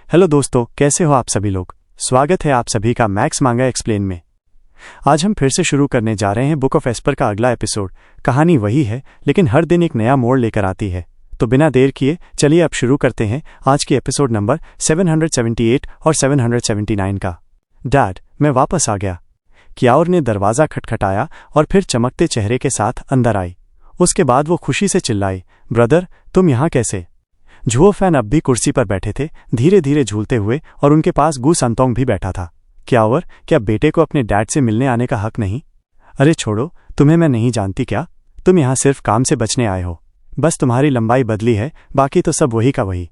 Hello दोस्तों, कैसे हो आप सभी लोग। स्वागत है आप सभी का मैक्स मांगा एक्सप्लेन में। आज हम फिर से शुरू करने जा रहे हैं बुक ऑफ एस्पर का अगला एपिसोड। कहानी वही है लेकिन हर दिन एक नया मोड़ लेकर आती है। तो बिना देर किए चलिए अब शुरू करते हैं आज की एपिसोड नंबर 778 और 779 का। डैड, मैं वापस आ गया। क्याओर ने दरवाज़ा खटखटाया और फिर चमकते चेहरे के साथ अंदर आई। उसके बाद वो खुशी से चिल्लाई, ब्रदर तुम यहाँ कैसे। झुओ फैन अब भी कुर्सी पर बैठे थे, धीरे धीरे झूलते हुए, और उनके पास गू संतोंग भी बैठा था। क्याओर, क्या बेटे को अपने डैड से मिलने आने का हक नहीं। अरे छोड़ो, तुम्हें मैं नहीं जानती क्या। तुम यहाँ सिर्फ काम से बचने आए हो। बस तुम्हारी लंबाई बदली है, बाकी तो सब वही का वही।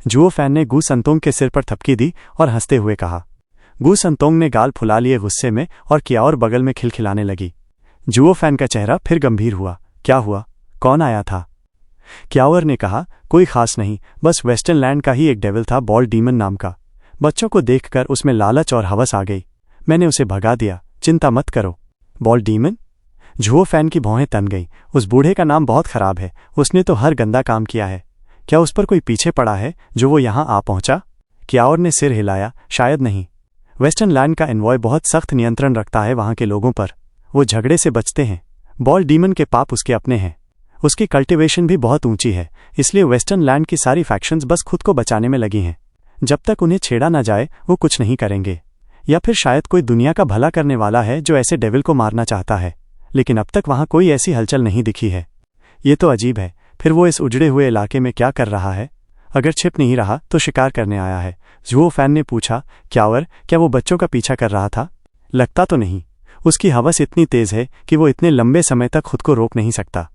झुओ फैन ने गू संतोंग के सिर पर थपकी दी और हंसते हुए कहा। गू संतोंग ने गाल फुला लिए गुस्से में और क्याओर बगल में खिलखिलाने लगी। झुओ फैन का चेहरा फिर गंभीर हुआ। क्या हुआ, कौन आया था। क्याओर ने कहा, कोई खास नहीं, बस वेस्टर्न लैंड का ही एक डेविल था, बॉल डीमन नाम का। बच्चों को देखकर उसमें लालच और हवस आ गई। मैंने उसे भगा दिया, चिंता मत करो। Ball demon. झुओ फैन की भौहें तन गईं। उस बूढ़े का नाम बहुत खराब है, उसने तो हर गंदा काम किया है। क्या उस पर कोई पीछे पड़ा है जो वो यहाँ आ पहुंचा। क्याओर ने सिर हिलाया, शायद नहीं। वेस्टर्न लैंड का एनवॉय बहुत सख्त नियंत्रण रखता है वहाँ के लोगों पर। वो झगड़े से बचते हैं। बॉल डीमन के पाप उसके अपने हैं। उसकी कल्टिवेशन भी बहुत ऊंची है, इसलिए वेस्टर्न लैंड की सारी फैक्शंस बस खुद को बचाने में लगी हैं। जब तक उन्हें छेड़ा ना जाए वो कुछ नहीं करेंगे। या फिर शायद कोई दुनिया का भला करने वाला है जो ऐसे डेविल को मारना चाहता है, लेकिन अब तक वहाँ कोई ऐसी हलचल नहीं दिखी है। ये तो अजीब है। फिर वो इस उजड़े हुए इलाके में क्या कर रहा है। अगर छिप नहीं रहा तो शिकार करने आया है। झुओ फैन ने पूछा, क्याओर, क्या वो बच्चों का पीछा कर रहा था। लगता तो नहीं। उसकी हवस इतनी तेज है कि वो इतने लंबे समय तक खुद को रोक नहीं सकता।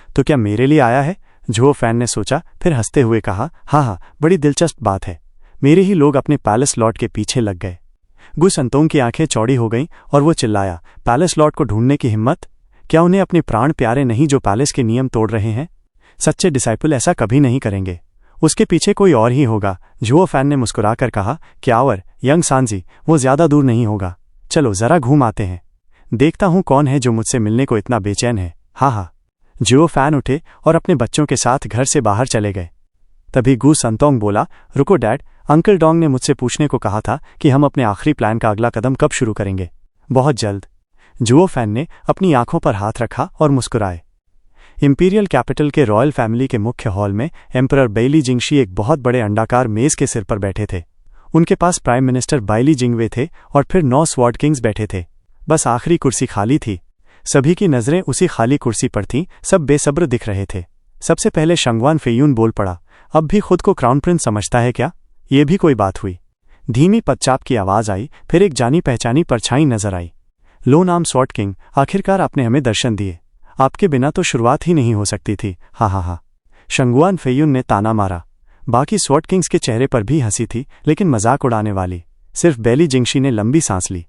तो क्या मेरे लिए आया है। झुओ फैन ने सोचा, फिर हंसते हुए कहा, हाँ, बड़ी दिलचस्प बात है। मेरे ही लोग अपने पैलेस लॉर्ड के पीछे लग गए। गू संतोंग की आंखें चौड़ी हो गईं और वो चिल्लाया, पैलेस लॉर्ड को ढूंढने की हिम्मत। क्या उन्हें अपने प्राण प्यारे नहीं जो पैलेस के नियम तोड़ रहे हैं। सच्चे डिसाइपल ऐसा कभी नहीं करेंगे। उसके पीछे कोई और ही होगा। झुओ फैन ने मुस्कुराकर कहा, क्याओर, यंग सांजी, वो ज्यादा दूर नहीं होगा। चलो जरा घूम आते हैं, देखता हूं कौन है जो मुझसे मिलने को इतना बेचैन है। हाँ। झुओ फैन उठे और अपने बच्चों के साथ घर से बाहर चले गए। तभी गू संतोंग बोला, रुको डैड, अंकल डोंग ने मुझसे पूछने को कहा था कि हम अपने आखिरी प्लान का अगला कदम कब शुरू करेंगे। बहुत जल्द। झुओ फैन ने अपनी आंखों पर हाथ रखा और मुस्कुराए। इंपीरियल कैपिटल के रॉयल फैमिली के मुख्य हॉल में एम्परर बाइली जिंगशी एक बहुत बड़े अंडाकार मेज के सिर पर बैठे थे। उनके पास प्राइम मिनिस्टर बाइली जिंगवे थे और फिर 9 स्वॉर्ड किंग्स बैठे थे। बस आखिरी कुर्सी खाली थी। सभी की नजरें उसी खाली कुर्सी पर थीं। सब बेसब्र दिख रहे थे। सबसे पहले शंगवान फेयून बोल पड़ा, अब भी खुद को क्राउन प्रिंस समझता है क्या। ये भी कोई बात हुई। धीमी पदचाप की आवाज आई, फिर एक जानी पहचानी परछाई नजर आई। लो नाम स्वॉर्ड किंग, आखिरकार आपने हमें दर्शन दिए। आपके बिना तो शुरुआत ही नहीं हो सकती थी। हा। शंगवान फेयून ने ताना मारा। बाकी स्वॉर्ड किंग्स के चेहरे पर भी हंसी थी, लेकिन मजाक उड़ाने वाली। सिर्फ बाइली जिंगशी ने लंबी सांस ली।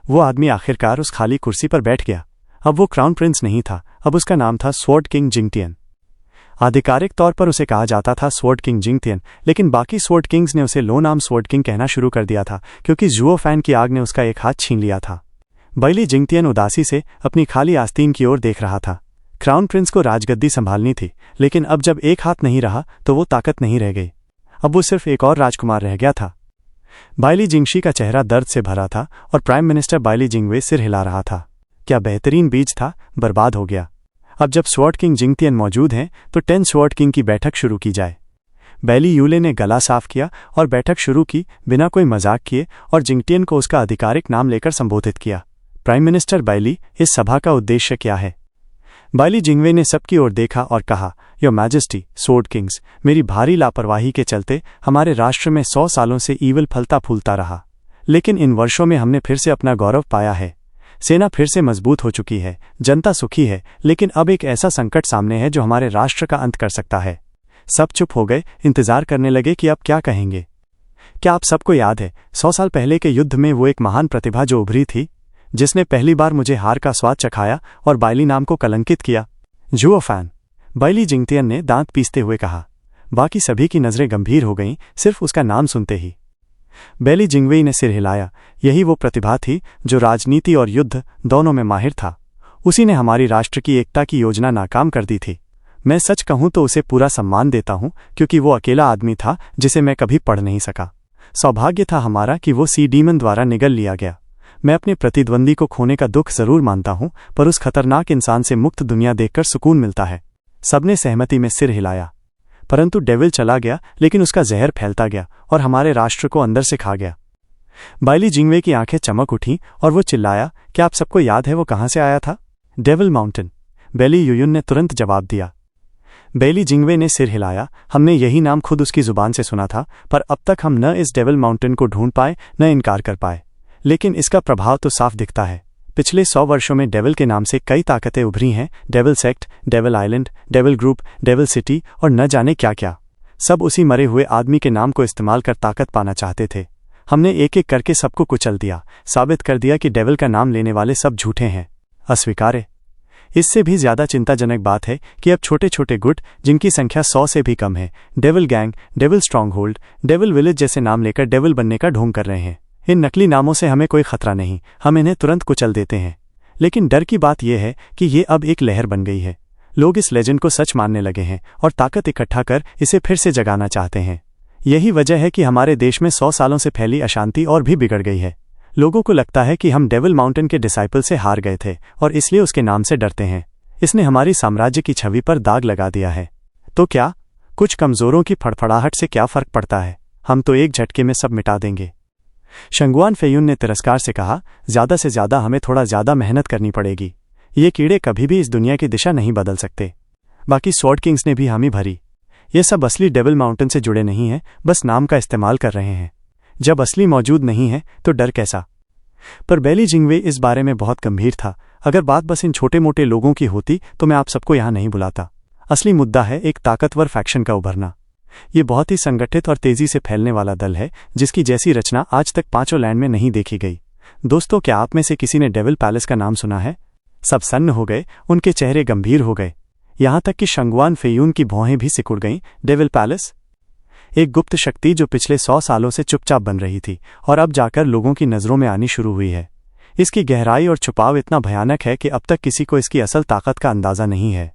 वो आदमी आखिरकार उस खाली कुर्सी पर बैठ गया। अब वो क्राउन प्रिंस नहीं था, अब उसका नाम था स्वॉर्ड किंग जिंगटियन। आधिकारिक तौर पर उसे कहा जाता था स्वॉर्ड किंग जिंगटियन, लेकिन बाकी स्वॉर्ड किंग्स ने उसे लो नाम स्वॉर्ड किंग कहना शुरू कर दिया था, क्योंकि झुओ फैन की आग ने उसका एक हाथ छीन लिया था। बाइली जिंगटियन उदासी से अपनी खाली आस्तीन की ओर देख रहा था। क्राउन प्रिंस को राजगद्दी संभालनी थी, लेकिन अब जब एक हाथ नहीं रहा तो वो ताकत नहीं रह गई। अब वो सिर्फ एक और राजकुमार रह गया था। बाइली जिंगशी का चेहरा दर्द से भरा था और प्राइम मिनिस्टर बाइली जिंगवे सिर हिला रहा था। क्या बेहतरीन बीज था, बर्बाद हो गया। अब जब स्वॉर्ड किंग जिंगटियन मौजूद हैं तो 10 स्वॉर्ड किंग की बैठक शुरू की जाए। बाइली यूले ने गला साफ किया और बैठक शुरू की, बिना कोई मजाक किए, और जिंगटियन को उसका आधिकारिक नाम लेकर संबोधित किया। प्राइम मिनिस्टर बाइली, इस सभा का उद्देश्य क्या है। बाइली जिंगवे ने सबकी ओर देखा और कहा, योर मैजेस्टी, स्वॉर्ड किंग्स, मेरी भारी लापरवाही के चलते हमारे राष्ट्र में 100 सालों से ईविल फलता फूलता रहा, लेकिन इन वर्षों में हमने फिर से अपना गौरव पाया है। सेना फिर से मजबूत हो चुकी है, जनता सुखी है, लेकिन अब एक ऐसा संकट सामने है जो हमारे राष्ट्र का अंत कर सकता है। सब चुप हो गए, इंतजार करने लगे कि अब क्या कहेंगे। क्या आप सबको याद है 100 साल पहले के युद्ध में वो एक महान प्रतिभा जो उभरी थी, जिसने पहली बार मुझे हार का स्वाद चखाया और बाइली नाम को कलंकित किया। झुओ फैन, बाइली जिंगटियन ने दांत पीसते हुए कहा। बाकी सभी की नजरें गंभीर हो गईं सिर्फ उसका नाम सुनते ही। बाइली जिंगवे ने सिर हिलाया। यही वो प्रतिभा थी जो राजनीति और युद्ध दोनों में माहिर था। उसी ने हमारी राष्ट्र की एकता की योजना नाकाम कर दी थी। मैं सच कहूं तो उसे पूरा सम्मान देता हूं, क्योंकि वो अकेला आदमी था जिसे मैं कभी पढ़ नहीं सका। सौभाग्य था हमारा कि वो सी डीमन द्वारा निगल लिया गया। मैं अपने प्रतिद्वंदी को खोने का दुख जरूर मानता हूं, पर उस खतरनाक इंसान से मुक्त दुनिया देखकर सुकून मिलता है। सबने सहमति में सिर हिलाया। परंतु डेविल चला गया, लेकिन उसका जहर फैलता गया और हमारे राष्ट्र को अंदर से खा गया। बाइली जिंगवे की आंखें चमक उठीं और वो चिल्लाया, क्या आप सबको याद है वो कहां से आया था? डेविल माउंटेन, बेली युयुन ने तुरंत जवाब दिया। बेली जिंगवे ने सिर हिलाया। हमने यही नाम खुद उसकी जुबान से सुना था, पर अब तक हम न इस डेविल माउंटेन को ढूंढ पाए न इनकार कर पाए। लेकिन इसका प्रभाव तो साफ दिखता है। पिछले 100 वर्षों में डेविल के नाम से कई ताकतें उभरी हैं। Devil sect, devil island, devil group, devil city और न जाने क्या क्या। सब उसी मरे हुए आदमी के नाम को इस्तेमाल कर ताकत पाना चाहते थे। हमने एक एक करके सबको कुचल दिया, साबित कर दिया कि डेविल का नाम लेने वाले सब झूठे हैं, अस्वीकार्य। इससे भी ज्यादा चिंताजनक बात है कि अब छोटे छोटे गुट, जिनकी संख्या 100 से भी कम है, devil gang, devil stronghold, devil village जैसे नाम लेकर डेविल बनने का ढोंग कर रहे हैं। इन नकली नामों से हमें कोई खतरा नहीं, हम इन्हें तुरंत कुचल देते हैं। लेकिन डर की बात यह है कि ये अब एक लहर बन गई है। लोग इस लेजेंड को सच मानने लगे हैं और ताकत इकट्ठा कर इसे फिर से जगाना चाहते हैं। यही वजह है कि हमारे देश में 100 सालों से फैली अशांति और भी बिगड़ गई है। लोगों को लगता है कि हम डेविल माउंटेन के डिसाइपल से हार गए थे और इसलिए उसके नाम से डरते हैं। इसने हमारी साम्राज्य की छवि पर दाग लगा दिया है। तो क्या कुछ कमजोरों की फड़फड़ाहट से क्या फर्क पड़ता है? हम तो एक झटके में सब मिटा देंगे। शंगुआन फेयुन ने तिरस्कार से कहा, ज्यादा से ज्यादा हमें थोड़ा ज्यादा मेहनत करनी पड़ेगी। ये कीड़े कभी भी इस दुनिया की दिशा नहीं बदल सकते। बाकी स्वॉर्ड किंग्स ने भी हामी भरी। ये सब असली डेविल माउंटेन से जुड़े नहीं हैं, बस नाम का इस्तेमाल कर रहे हैं। जब असली मौजूद नहीं है तो डर कैसा? पर बेली जिंगवे इस बारे में बहुत गंभीर था। अगर बात बस इन छोटे मोटे लोगों की होती तो मैं आप सबको यहां नहीं बुलाता। असली मुद्दा है एक ताकतवर फैक्शन का उभरना। ये बहुत ही संगठित और तेजी से फैलने वाला दल है, जिसकी जैसी रचना आज तक 5 लैंड में नहीं देखी गई। दोस्तों, क्या आप में से किसी ने डेविल पैलेस का नाम सुना है? सब सन्न हो गए, उनके चेहरे गंभीर हो गए, यहां तक कि शंगुआन फेयुन की भौहें भी सिकुड़ गईं। डेविल पैलेस, एक गुप्त शक्ति जो पिछले 100 सालों से चुपचाप बन रही थी और अब जाकर लोगों की नजरों में आनी शुरू हुई है। इसकी गहराई और छुपाव इतना भयानक है कि अब तक किसी को इसकी असल ताकत का अंदाजा नहीं है।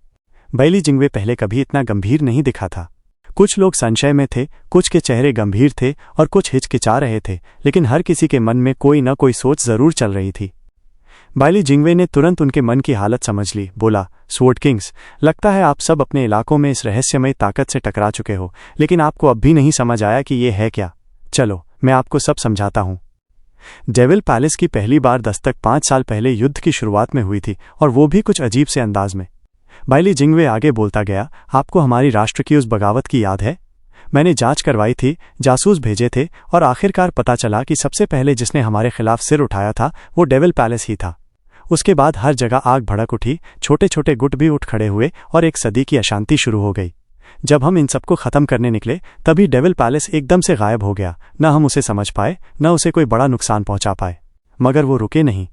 बेली जिंगवे पहले कभी इतना गंभीर नहीं दिखा था। कुछ लोग संशय में थे, कुछ के चेहरे गंभीर थे और कुछ हिचकिचा रहे थे, लेकिन हर किसी के मन में कोई न कोई सोच जरूर चल रही थी। बाइली जिंगवे ने तुरंत उनके मन की हालत समझ ली। बोला, स्वॉर्ड किंग्स, लगता है आप सब अपने इलाकों में इस रहस्यमय ताकत से टकरा चुके हो, लेकिन आपको अब भी नहीं समझ आया कि ये है क्या। चलो मैं आपको सब समझाता हूं। डेविल पैलेस की पहली बार दस्तक 5 साल पहले युद्ध की शुरुआत में हुई थी, और वो भी कुछ अजीब से अंदाज में। बाइली जिंगवे आगे बोलता गया, आपको हमारी राष्ट्र की उस बगावत की याद है? मैंने जांच करवाई थी, जासूस भेजे थे, और आखिरकार पता चला कि सबसे पहले जिसने हमारे खिलाफ सिर उठाया था वो डेविल पैलेस ही था। उसके बाद हर जगह आग भड़क उठी, छोटे छोटे गुट भी उठ खड़े हुए और एक सदी की अशांति शुरू हो गई। जब हम इन सबको खत्म करने निकले, तभी डेविल पैलेस एकदम से गायब हो गया। न हम उसे समझ पाए, न उसे कोई बड़ा नुकसान पहुंचा पाए। मगर वो रुके नहीं।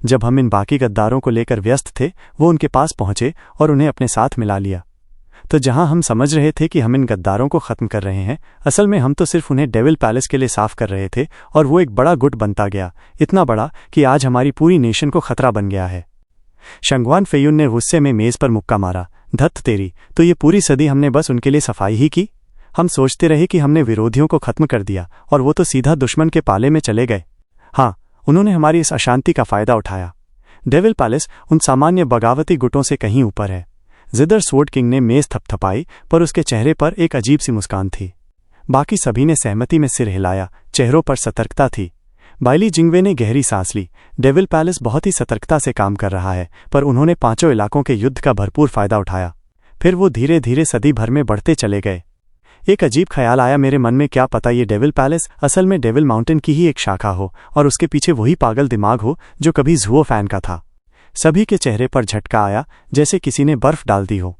जब हम इन बाकी गद्दारों को लेकर व्यस्त थे, वो उनके पास पहुंचे और उन्हें अपने साथ मिला लिया। तो जहां हम समझ रहे थे कि हम इन गद्दारों को खत्म कर रहे हैं, असल में हम तो सिर्फ उन्हें डेविल पैलेस के लिए साफ कर रहे थे, और वो एक बड़ा गुट बनता गया, इतना बड़ा कि आज हमारी पूरी नेशन को खतरा बन गया है। शंगुआन फेयुन ने गुस्से में मेज पर मुक्का मारा। धत तेरी, तो ये पूरी सदी हमने बस उनके लिए सफाई ही की? हम सोचते रहे कि हमने विरोधियों को खत्म कर दिया, और वो तो सीधा दुश्मन के पाले में चले गए। हाँ, उन्होंने हमारी इस अशांति का फायदा उठाया। डेविल पैलेस उन सामान्य बगावती गुटों से कहीं ऊपर है। जिदर स्वॉर्ड किंग ने मेज थपथपाई, पर उसके चेहरे पर एक अजीब सी मुस्कान थी। बाकी सभी ने सहमति में सिर हिलाया, चेहरों पर सतर्कता थी। बाइली जिंगवे ने गहरी सांस ली। डेविल पैलेस बहुत ही सतर्कता से काम कर रहा है, पर उन्होंने 5 इलाकों के युद्ध का भरपूर फायदा उठाया। फिर वो धीरे धीरे सदी भर में बढ़ते चले गए। एक अजीब ख्याल आया मेरे मन में, क्या पता ये डेविल पैलेस असल में डेविल माउंटेन की ही एक शाखा हो, और उसके पीछे वही पागल दिमाग हो जो कभी जुओ फैन का था। सभी के चेहरे पर झटका आया, जैसे किसी ने बर्फ डाल दी हो।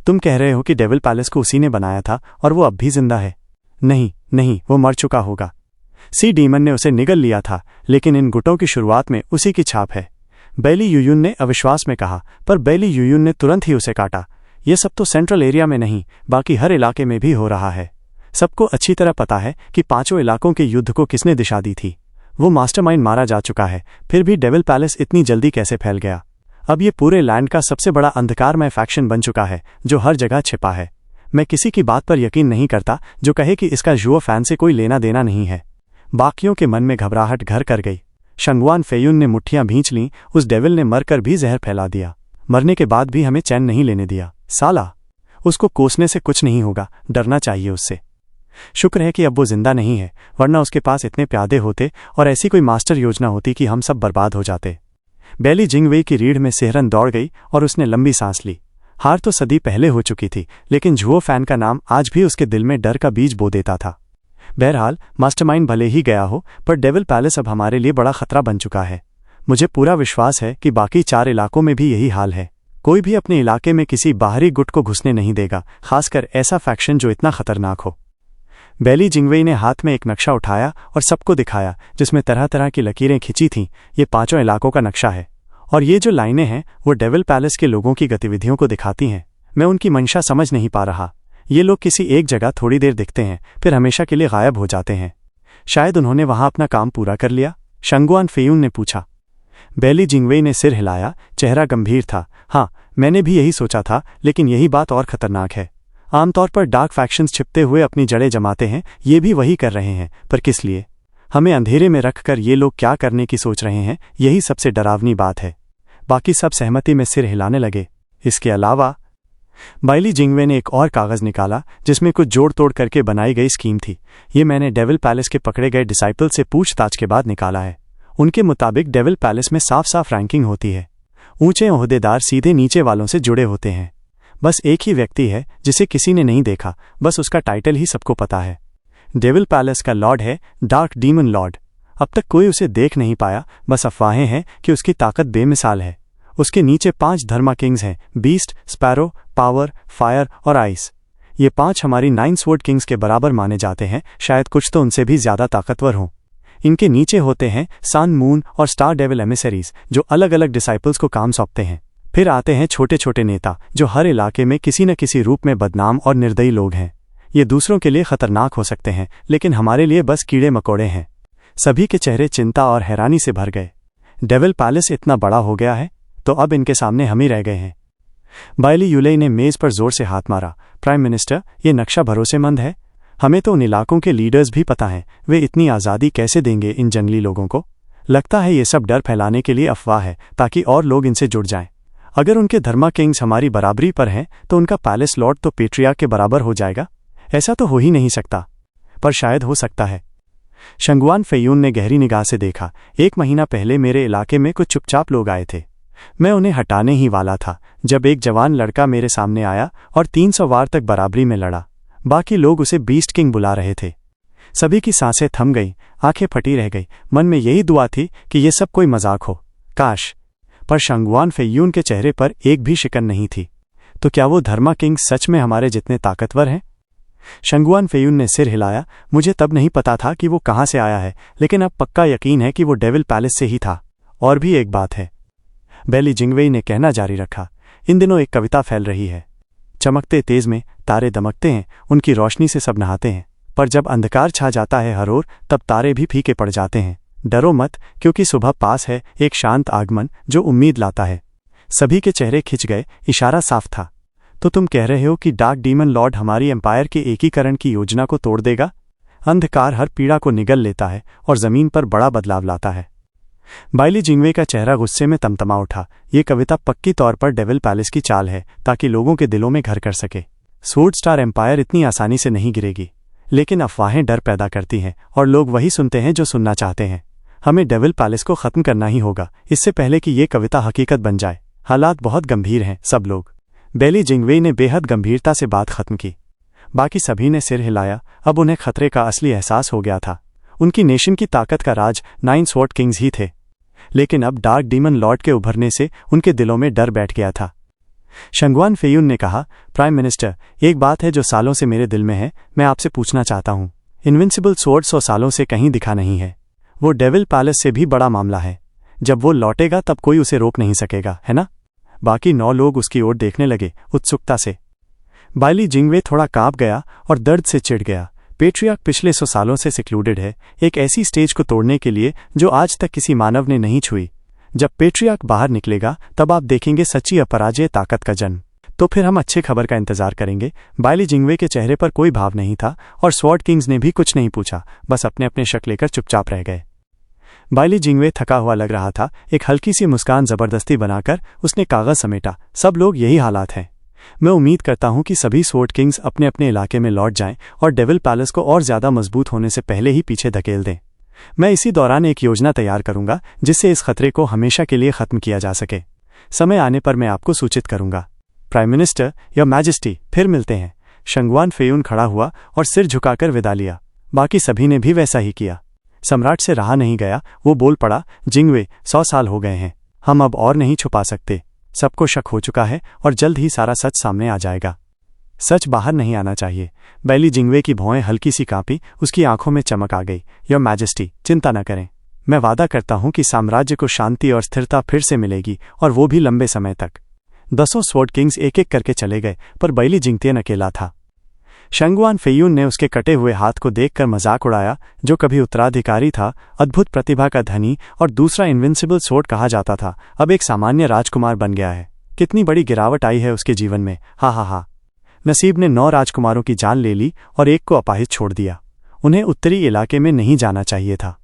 तुम कह रहे हो कि डेविल पैलेस को उसी ने बनाया था और वो अब भी जिंदा है? नहीं नहीं, वो मर चुका होगा। सी डीमन ने उसे निगल लिया था, लेकिन इन गुटों की शुरुआत में उसी की छाप है। बेली युयुन ने अविश्वास में कहा, पर बेली युयुन ने तुरंत ही उसे काटा। ये सब तो सेंट्रल एरिया में नहीं, बाकी हर इलाके में भी हो रहा है। सबको अच्छी तरह पता है कि 5 इलाकों के युद्ध को किसने दिशा दी थी। वो मास्टरमाइंड मारा जा चुका है, फिर भी डेविल पैलेस इतनी जल्दी कैसे फैल गया? अब ये पूरे लैंड का सबसे बड़ा अंधकारमय फैक्शन बन चुका है, जो हर जगह छिपा है। मैं किसी की बात पर यकीन नहीं करता जो कहे कि इसका जुओ फैन से कोई लेना देना नहीं है। बाकियों के मन में घबराहट घर कर गई। शंगुआन फेयुन ने मुट्ठियां भींच लीं, उस डेविल ने मरकर भी जहर फैला दिया। मरने के बाद भी हमें चैन नहीं लेने दिया। साला, उसको कोसने से कुछ नहीं होगा, डरना चाहिए उससे। शुक्र है कि अब वो जिंदा नहीं है, वरना उसके पास इतने प्यादे होते और ऐसी कोई मास्टर योजना होती कि हम सब बर्बाद हो जाते। बेली जिंगवेई की रीढ़ में सिहरन दौड़ गई और उसने लंबी सांस ली। हार तो सदी पहले हो चुकी थी, लेकिन झुओ फैन का नाम आज भी उसके दिल में डर का बीज बो देता था। बहरहाल, मास्टरमाइंड भले ही गया हो, पर डेविल पैलेस अब हमारे लिए बड़ा खतरा बन चुका है। मुझे पूरा विश्वास है कि बाकी 4 इलाकों में भी यही हाल है। कोई भी अपने इलाके में किसी बाहरी गुट को घुसने नहीं देगा, खासकर ऐसा फैक्शन जो इतना खतरनाक हो। बेली जिंगवेई ने हाथ में एक नक्शा उठाया और सबको दिखाया, जिसमें तरह तरह की लकीरें खिंची थीं। ये 5 इलाकों का नक्शा है, और ये जो लाइनें हैं वो डेविल पैलेस के लोगों की गतिविधियों को दिखाती हैं। मैं उनकी मंशा समझ नहीं पा रहा। ये लोग किसी एक जगह थोड़ी देर दिखते हैं, फिर हमेशा के लिए गायब हो जाते हैं। शायद उन्होंने वहां अपना काम पूरा कर लिया, शंगुआन फेयुन ने पूछा। बेली जिंगवेई ने सिर हिलाया, चेहरा गंभीर था। हाँ, मैंने भी यही सोचा था, लेकिन यही बात और खतरनाक है। आमतौर पर डार्क फैक्शंस छिपते हुए अपनी जड़ें जमाते हैं, ये भी वही कर रहे हैं, पर किस लिए? हमें अंधेरे में रखकर ये लोग क्या करने की सोच रहे हैं, यही सबसे डरावनी बात है। बाकी सब सहमति में सिर हिलाने लगे। इसके अलावा बेली जिंगवेई ने एक और कागज निकाला, जिसमें कुछ जोड़ तोड़ करके बनाई गई स्कीम थी। ये मैंने डेविल पैलेस के पकड़े गए डिसाइपल से पूछताछ के बाद निकाला है। उनके मुताबिक डेविल पैलेस में साफ साफ रैंकिंग होती है। ऊंचे ओहदेदार सीधे नीचे वालों से जुड़े होते हैं। बस एक ही व्यक्ति है जिसे किसी ने नहीं देखा, बस उसका टाइटल ही सबको पता है। डेविल पैलेस का लॉर्ड है डार्क डीमन लॉर्ड। अब तक कोई उसे देख नहीं पाया, बस अफवाहें हैं कि उसकी ताकत बेमिसाल है। उसके नीचे 5 धर्मा किंग्स हैं, बीस्ट, स्पैरो, पावर, फायर और आइस। ये 5 हमारी 9 स्वॉर्ड किंग्स के बराबर माने जाते हैं, शायद कुछ तो उनसे भी ज्यादा ताकतवर हों। इनके नीचे होते हैं सन, मून और स्टार डेविल एमिसरीज, जो अलग अलग डिसाइपल्स को काम सौंपते हैं। फिर आते हैं छोटे छोटे नेता, जो हर इलाके में किसी न किसी रूप में बदनाम और निर्दयी लोग हैं। ये दूसरों के लिए खतरनाक हो सकते हैं, लेकिन हमारे लिए बस कीड़े मकोड़े हैं। सभी के चेहरे चिंता और हैरानी से भर गए। डेविल पैलेस इतना बड़ा हो गया है, तो अब इनके सामने हम ही रह गए हैं। बेली यूलेई ने मेज पर जोर से हाथ मारा। प्राइम मिनिस्टर, ये नक्शा भरोसेमंद है? हमें तो उन इलाकों के लीडर्स भी पता हैं, वे इतनी आज़ादी कैसे देंगे इन जंगली लोगों को? लगता है ये सब डर फैलाने के लिए अफवाह है, ताकि और लोग इनसे जुड़ जाएं। अगर उनके धर्मा किंग्स हमारी बराबरी पर हैं, तो उनका पैलेस लॉर्ड तो पेट्रियार्क के बराबर हो जाएगा। ऐसा तो हो ही नहीं सकता, पर शायद हो सकता है। शंगुआन फेयुन ने गहरी निगाह से देखा। 1 महीना पहले मेरे इलाके में कुछ चुपचाप लोग आए थे। मैं उन्हें हटाने ही वाला था, जब एक जवान लड़का मेरे सामने आया और 300 वार तक बराबरी में लड़ा। बाकी लोग उसे बीस्ट किंग बुला रहे थे। सभी की सांसें थम गई, आंखें फटी रह गई। मन में यही दुआ थी कि ये सब कोई मजाक हो, काश। पर शंगुआन फेयुन के चेहरे पर एक भी शिकन नहीं थी। तो क्या वो धर्मा किंग सच में हमारे जितने ताकतवर हैं? शंगुआन फेयुन ने सिर हिलाया। मुझे तब नहीं पता था कि वो कहाँ से आया है, लेकिन अब पक्का यकीन है कि वो डेविल पैलेस से ही था। और भी एक बात है, बेली जिंगवेई ने कहना जारी रखा। इन दिनों एक कविता फैल रही है। चमकते तेज में तारे दमकते हैं, उनकी रोशनी से सब नहाते हैं, पर जब अंधकार छा जाता है हर ओर, तब तारे भी फीके पड़ जाते हैं। डरो मत, क्योंकि सुबह पास है, एक शांत आगमन जो उम्मीद लाता है। सभी के चेहरे खिंच गए, इशारा साफ था। तो तुम कह रहे हो कि डार्क डीमन लॉर्ड हमारी एम्पायर के एकीकरण की योजना को तोड़ देगा? अंधकार हर पीड़ा को निगल लेता है और जमीन पर बड़ा बदलाव लाता है। बेली जिंगवेई का चेहरा गुस्से में तमतमा उठा। ये कविता पक्की तौर पर डेविल पैलेस की चाल है, ताकि लोगों के दिलों में घर कर सके। स्वॉर्ड स्टार एम्पायर इतनी आसानी से नहीं गिरेगी, लेकिन अफवाहें डर पैदा करती हैं और लोग वही सुनते हैं जो सुनना चाहते हैं। हमें डेविल पैलेस को खत्म करना ही होगा, इससे पहले कि ये कविता हकीकत बन जाए। हालात बहुत गंभीर हैं सब लोग। बेली जिंगवेई ने बेहद गंभीरता से बात खत्म की। बाकी सभी ने सिर हिलाया। अब उन्हें खतरे का असली एहसास हो गया था। उनकी नेशन की ताकत का राज 9 स्वॉर्ड किंग्स ही थे, लेकिन अब डार्क डीमन लॉर्ड के उभरने से उनके दिलों में डर बैठ गया था। शंगुआन फेयुन ने कहा, प्राइम मिनिस्टर, एक बात है जो सालों से मेरे दिल में है, मैं आपसे पूछना चाहता हूँ। इनविंसिबल स्वॉर्ड 100 सालों से कहीं दिखा नहीं है। वो डेविल पैलेस से भी बड़ा मामला है। जब वो लौटेगा तब कोई उसे रोक नहीं सकेगा, है ना? बाकी 9 लोग उसकी ओर देखने लगे उत्सुकता से। बेली जिंगवेई थोड़ा कांप गया और दर्द से चिढ़ गया। पेट्रियार्क पिछले 100 सालों से सिक्लूडेड है, एक ऐसी स्टेज को तोड़ने के लिए जो आज तक किसी मानव ने नहीं छुई। जब पेट्रियार्क बाहर निकलेगा, तब आप देखेंगे सच्ची अपराजय ताकत का जन्म। तो फिर हम अच्छी खबर का इंतजार करेंगे। बाइली जिंगवे के चेहरे पर कोई भाव नहीं था और स्वॉर्ड किंग्स ने भी कुछ नहीं पूछा, बस अपने अपने शक लेकर चुपचाप रह गए। बाइली जिंगवे थका हुआ लग रहा था। एक हल्की सी मुस्कान जबरदस्ती बनाकर उसने कागज समेटा। सब लोग यही हालात हैं। मैं उम्मीद करता हूं कि सभी स्वॉर्ड किंग्स अपने अपने इलाके में लौट जाएं और डेविल पैलेस को और ज्यादा मजबूत होने से पहले ही पीछे धकेल दें। मैं इसी दौरान एक योजना तैयार करूंगा जिससे इस खतरे को हमेशा के लिए खत्म किया जा सके। समय आने पर मैं आपको सूचित करूंगा। प्राइम मिनिस्टर, योर मैजेस्टी, फिर मिलते हैं। शंगुआन फेयून खड़ा हुआ और सिर झुकाकर विदा लिया। बाकी सभी ने भी वैसा ही किया। सम्राट से रहा नहीं गया, वो बोल पड़ा, जिंगवे, 100 साल हो गए हैं, हम अब और नहीं छुपा सकते। सबको शक हो चुका है और जल्द ही सारा सच सामने आ जाएगा। सच बाहर नहीं आना चाहिए। बाइली जिंगवे की भौहें हल्की सी कांपी, उसकी आंखों में चमक आ गई। योर मैजेस्टी, चिंता न करें, मैं वादा करता हूं कि साम्राज्य को शांति और स्थिरता फिर से मिलेगी, और वो भी लंबे समय तक। 10 स्वॉर्ड किंग्स एक एक करके चले गए, पर बाइली जिंगतियन अकेला था। शंगुआन फेयून ने उसके कटे हुए हाथ को देखकर मजाक उड़ाया। जो कभी उत्तराधिकारी था, अद्भुत प्रतिभा का धनी और दूसरा इनविंसिबल स्वॉर्ड कहा जाता था, अब एक सामान्य राजकुमार बन गया है। कितनी बड़ी गिरावट आई है उसके जीवन में। हा हा हा। नसीब ने 9 राजकुमारों की जान ले ली और एक को अपाहिज छोड़ दिया। उन्हें उत्तरी इलाके में नहीं जाना चाहिए था।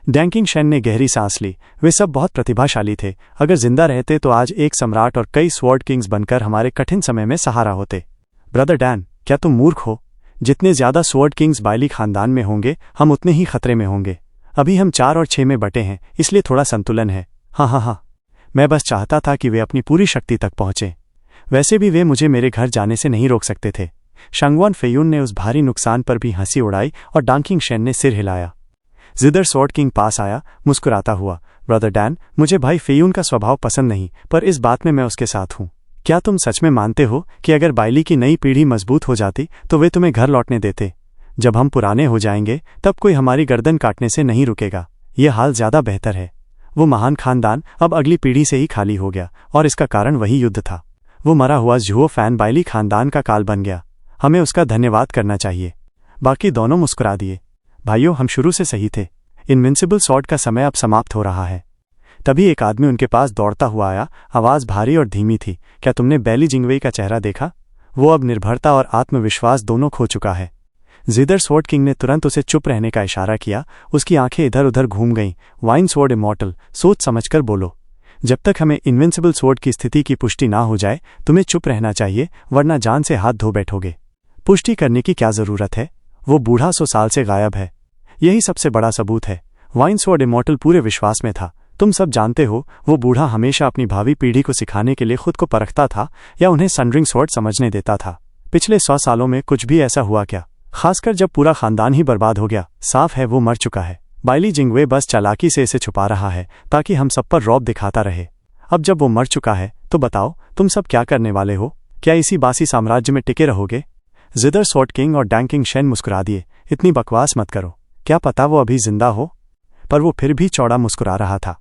डैंकिंग शेन ने गहरी सांस ली। वे सब बहुत प्रतिभाशाली थे। अगर जिंदा रहते तो आज एक सम्राट और कई स्वॉर्ड किंग्स बनकर हमारे कठिन समय में सहारा होते। ब्रदर डैन, क्या तुम मूर्ख हो? जितने ज्यादा स्वॉर्ड किंग्स बाइली खानदान में होंगे, हम उतने ही खतरे में होंगे। अभी हम 4 और 6 में बटे हैं, इसलिए थोड़ा संतुलन है। हाँ हाँ हाँ, मैं बस चाहता था कि वे अपनी पूरी शक्ति तक पहुंचे। वैसे भी वे मुझे मेरे घर जाने से नहीं रोक सकते थे। शंगुआन फेयून ने उस भारी नुकसान पर भी हंसी उड़ाई और डांकिंग शेन ने सिर हिलाया। जिदर स्वॉर्ड किंग पास आया, मुस्कुराता हुआ। ब्रदर डैन, मुझे भाई फेयून का स्वभाव पसंद नहीं, पर इस बात में मैं उसके साथ हूँ। क्या तुम सच में मानते हो कि अगर बाइली की नई पीढ़ी मजबूत हो जाती तो वे तुम्हें घर लौटने देते? जब हम पुराने हो जाएंगे तब कोई हमारी गर्दन काटने से नहीं रुकेगा। ये हाल ज्यादा बेहतर है। वो महान खानदान अब अगली पीढ़ी से ही खाली हो गया, और इसका कारण वही युद्ध था। वो मरा हुआ जुओ फैन बाइली खानदान का काल बन गया। हमें उसका धन्यवाद करना चाहिए। बाकी दोनों मुस्कुरा दिए। भाइयों, हम शुरू से सही थे। इनविंसिबल स्वॉर्ड का समय अब समाप्त हो रहा है। तभी एक आदमी उनके पास दौड़ता हुआ आया। आवाज भारी और धीमी थी। क्या तुमने बाइली जिंगवे का चेहरा देखा? वो अब निर्भरता और आत्मविश्वास दोनों खो चुका है। जिदर स्वॉर्ड किंग ने तुरंत उसे चुप रहने का इशारा किया। उसकी आंखें इधर उधर घूम गईं। वाइन स्वॉर्ड इमॉर्टल, सोच समझकर बोलो। जब तक हमें इनविंसिबल स्वॉर्ड की स्थिति की पुष्टि ना हो जाए, तुम्हें चुप रहना चाहिए, वरना जान से हाथ धो बैठोगे। पुष्टि करने की क्या जरूरत है? वो बूढ़ा 100 साल से गायब है। यही सबसे बड़ा सबूत है। वाइन स्वॉर्ड इमॉर्टल पूरे विश्वास में था। तुम सब जानते हो, वो बूढ़ा हमेशा अपनी भावी पीढ़ी को सिखाने के लिए खुद को परखता था या उन्हें सनरिंग स्वॉर्ड समझने देता था। पिछले 100 सालों में कुछ भी ऐसा हुआ क्या? खासकर जब पूरा खानदान ही बर्बाद हो गया। साफ है वो मर चुका है। बाइली जिंगवे बस चालाकी से इसे छुपा रहा है ताकि हम सब पर रौब दिखाता रहे। अब जब वो मर चुका है तो बताओ, तुम सब क्या करने वाले हो? क्या इसी बासी साम्राज्य में टिके रहोगे? जिदर स्वॉर्ड किंग और डैंकिंग शेन मुस्कुरा दिए। इतनी बकवास मत करो, क्या पता वो अभी जिंदा हो? पर वो फिर भी चौड़ा मुस्कुरा रहा था।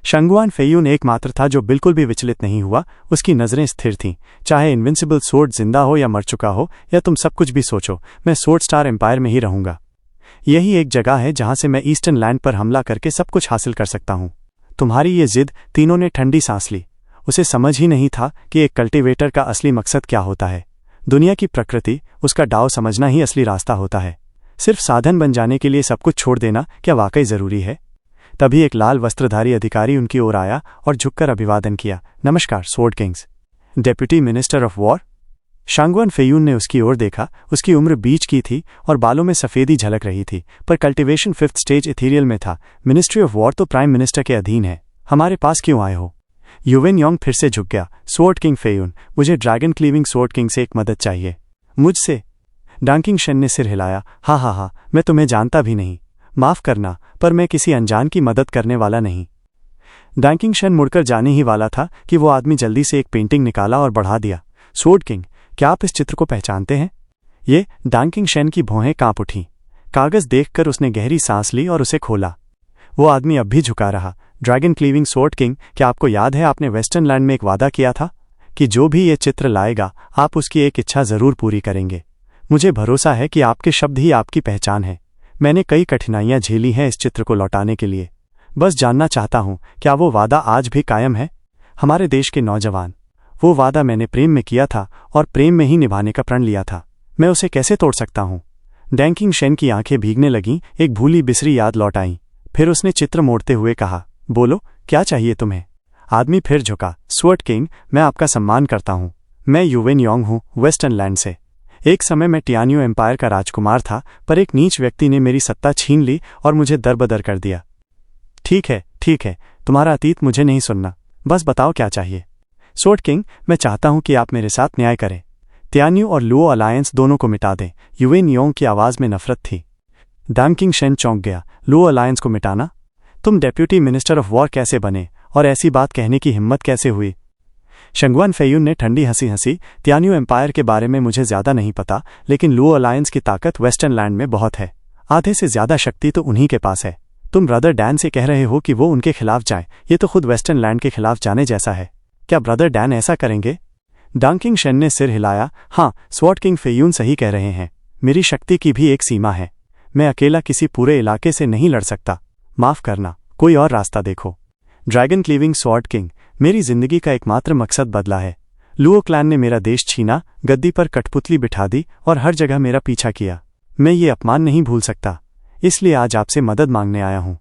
शंगुआन फेयून एकमात्र था जो बिल्कुल भी विचलित नहीं हुआ। उसकी नजरें स्थिर थीं। चाहे इनविंसिबल स्वॉर्ड जिंदा हो या मर चुका हो, या तुम सब कुछ भी सोचो, मैं स्वॉर्ड स्टार एम्पायर में ही रहूंगा। यही एक जगह है जहां से मैं ईस्टर्न लैंड पर हमला करके सब कुछ हासिल कर सकता हूं। तुम्हारी ये जिद। तीनों ने ठंडी सांस ली। उसे समझ ही नहीं था कि एक कल्टीवेटर का असली मकसद क्या होता है। दुनिया की प्रकृति, उसका डाव समझना ही असली रास्ता होता है। सिर्फ साधन बन जाने के लिए सब कुछ छोड़ देना क्या वाकई जरूरी है? तभी एक लाल वस्त्रधारी अधिकारी उनकी ओर आया और झुककर अभिवादन किया। नमस्कार sword kings. Deputy minister of war. Shangguan Feiyun ने उसकी ओर देखा। उसकी उम्र बीच की थी और बालों में सफेदी झलक रही थी, पर कल्टीवेशन 5th स्टेज इथीरियल में था। मिनिस्ट्री ऑफ वॉर तो प्राइम मिनिस्टर के अधीन है। हमारे पास क्यों आए हो? युवेन योंग फिर से झुक गया। स्वॉर्ड किंग फेयून, मुझे ड्रैगन क्लीविंग स्वॉर्ड किंग से एक मदद चाहिए। मुझसे? डांकिंग शेन ने सिर हिलाया। हाँ हाँ हाँ, मैं तुम्हें जानता भी नहीं। माफ करना, पर मैं किसी अनजान की मदद करने वाला नहीं। डांकिंग शेन मुड़कर जाने ही वाला था कि वो आदमी जल्दी से एक पेंटिंग निकाला और बढ़ा दिया। स्वॉर्ड किंग, क्या आप इस चित्र को पहचानते हैं? ये डांकिंग शेन की भौहें कांप उठीं। कागज देखकर उसने गहरी सांस ली और उसे खोला। वो आदमी अब भी झुका रहा। ड्रैगन क्लीविंग स्वॉर्ड किंग, क्या आपको याद है आपने वेस्टर्न लैंड में एक वादा किया था कि जो भी ये चित्र लाएगा आप उसकी एक इच्छा जरूर पूरी करेंगे? मुझे भरोसा है कि आपके शब्द ही आपकी पहचान है। मैंने कई कठिनाइयां झेली हैं इस चित्र को लौटाने के लिए। बस जानना चाहता हूं, क्या वो वादा आज भी कायम है? हमारे देश के नौजवान, वो वादा मैंने प्रेम में किया था और प्रेम में ही निभाने का प्रण लिया था। मैं उसे कैसे तोड़ सकता हूँ? डैंकिंग शेन की आंखें भीगने लगीं, एक भूली बिसरी याद लौट आईं। फिर उसने चित्र मोड़ते हुए कहा, बोलो, क्या चाहिए तुम्हें? आदमी फिर झुका। स्वर्ड किंग, मैं आपका सम्मान करता हूँ। मैं युवेन योंग हूँ, वेस्टर्न लैंड से। एक समय मैं टियान्यू एम्पायर का राजकुमार था, पर एक नीच व्यक्ति ने मेरी सत्ता छीन ली और मुझे दरबदर कर दिया। ठीक है, तुम्हारा अतीत मुझे नहीं सुनना, बस बताओ क्या चाहिए। स्वर्ड किंग, मैं चाहता हूं कि आप मेरे साथ न्याय करें। टियान्यू और लुओ अलायंस दोनों को मिटा दें। युवेन योंग की आवाज में नफरत थी। डैंकिंग शेन चौंक गया। लुओ अलायंस को मिटाना? तुम डेप्यूटी मिनिस्टर ऑफ वॉर कैसे बने और ऐसी बात कहने की हिम्मत कैसे हुई? शंगवान फेयून ने ठंडी हंसी हंसी, टियान्यू एम्पायर के बारे में मुझे ज्यादा नहीं पता, लेकिन लुओ अलायंस की ताकत वेस्टर्न लैंड में बहुत है। आधे से ज्यादा शक्ति तो उन्हीं के पास है। तुम ब्रदर डैन से कह रहे हो कि वो उनके खिलाफ जाए? ये तो खुद वेस्टर्न लैंड के खिलाफ जाने जैसा है। क्या ब्रदर डैन ऐसा करेंगे? डैंकिंग शेन ने सिर हिलाया। हाँ, स्वॉर्ड किंग फेयून सही कह रहे हैं। मेरी शक्ति की भी एक सीमा है। मैं अकेला किसी पूरे इलाके से नहीं लड़ सकता। माफ करना, कोई और रास्ता देखो। ड्रैगन क्लीविंग स्वॉर्ड किंग, मेरी जिंदगी का एकमात्र मकसद बदला है। लुओ क्लैन ने मेरा देश छीना, गद्दी पर कठपुतली बिठा दी और हर जगह मेरा पीछा किया। मैं ये अपमान नहीं भूल सकता, इसलिए आज आपसे मदद मांगने आया हूँ।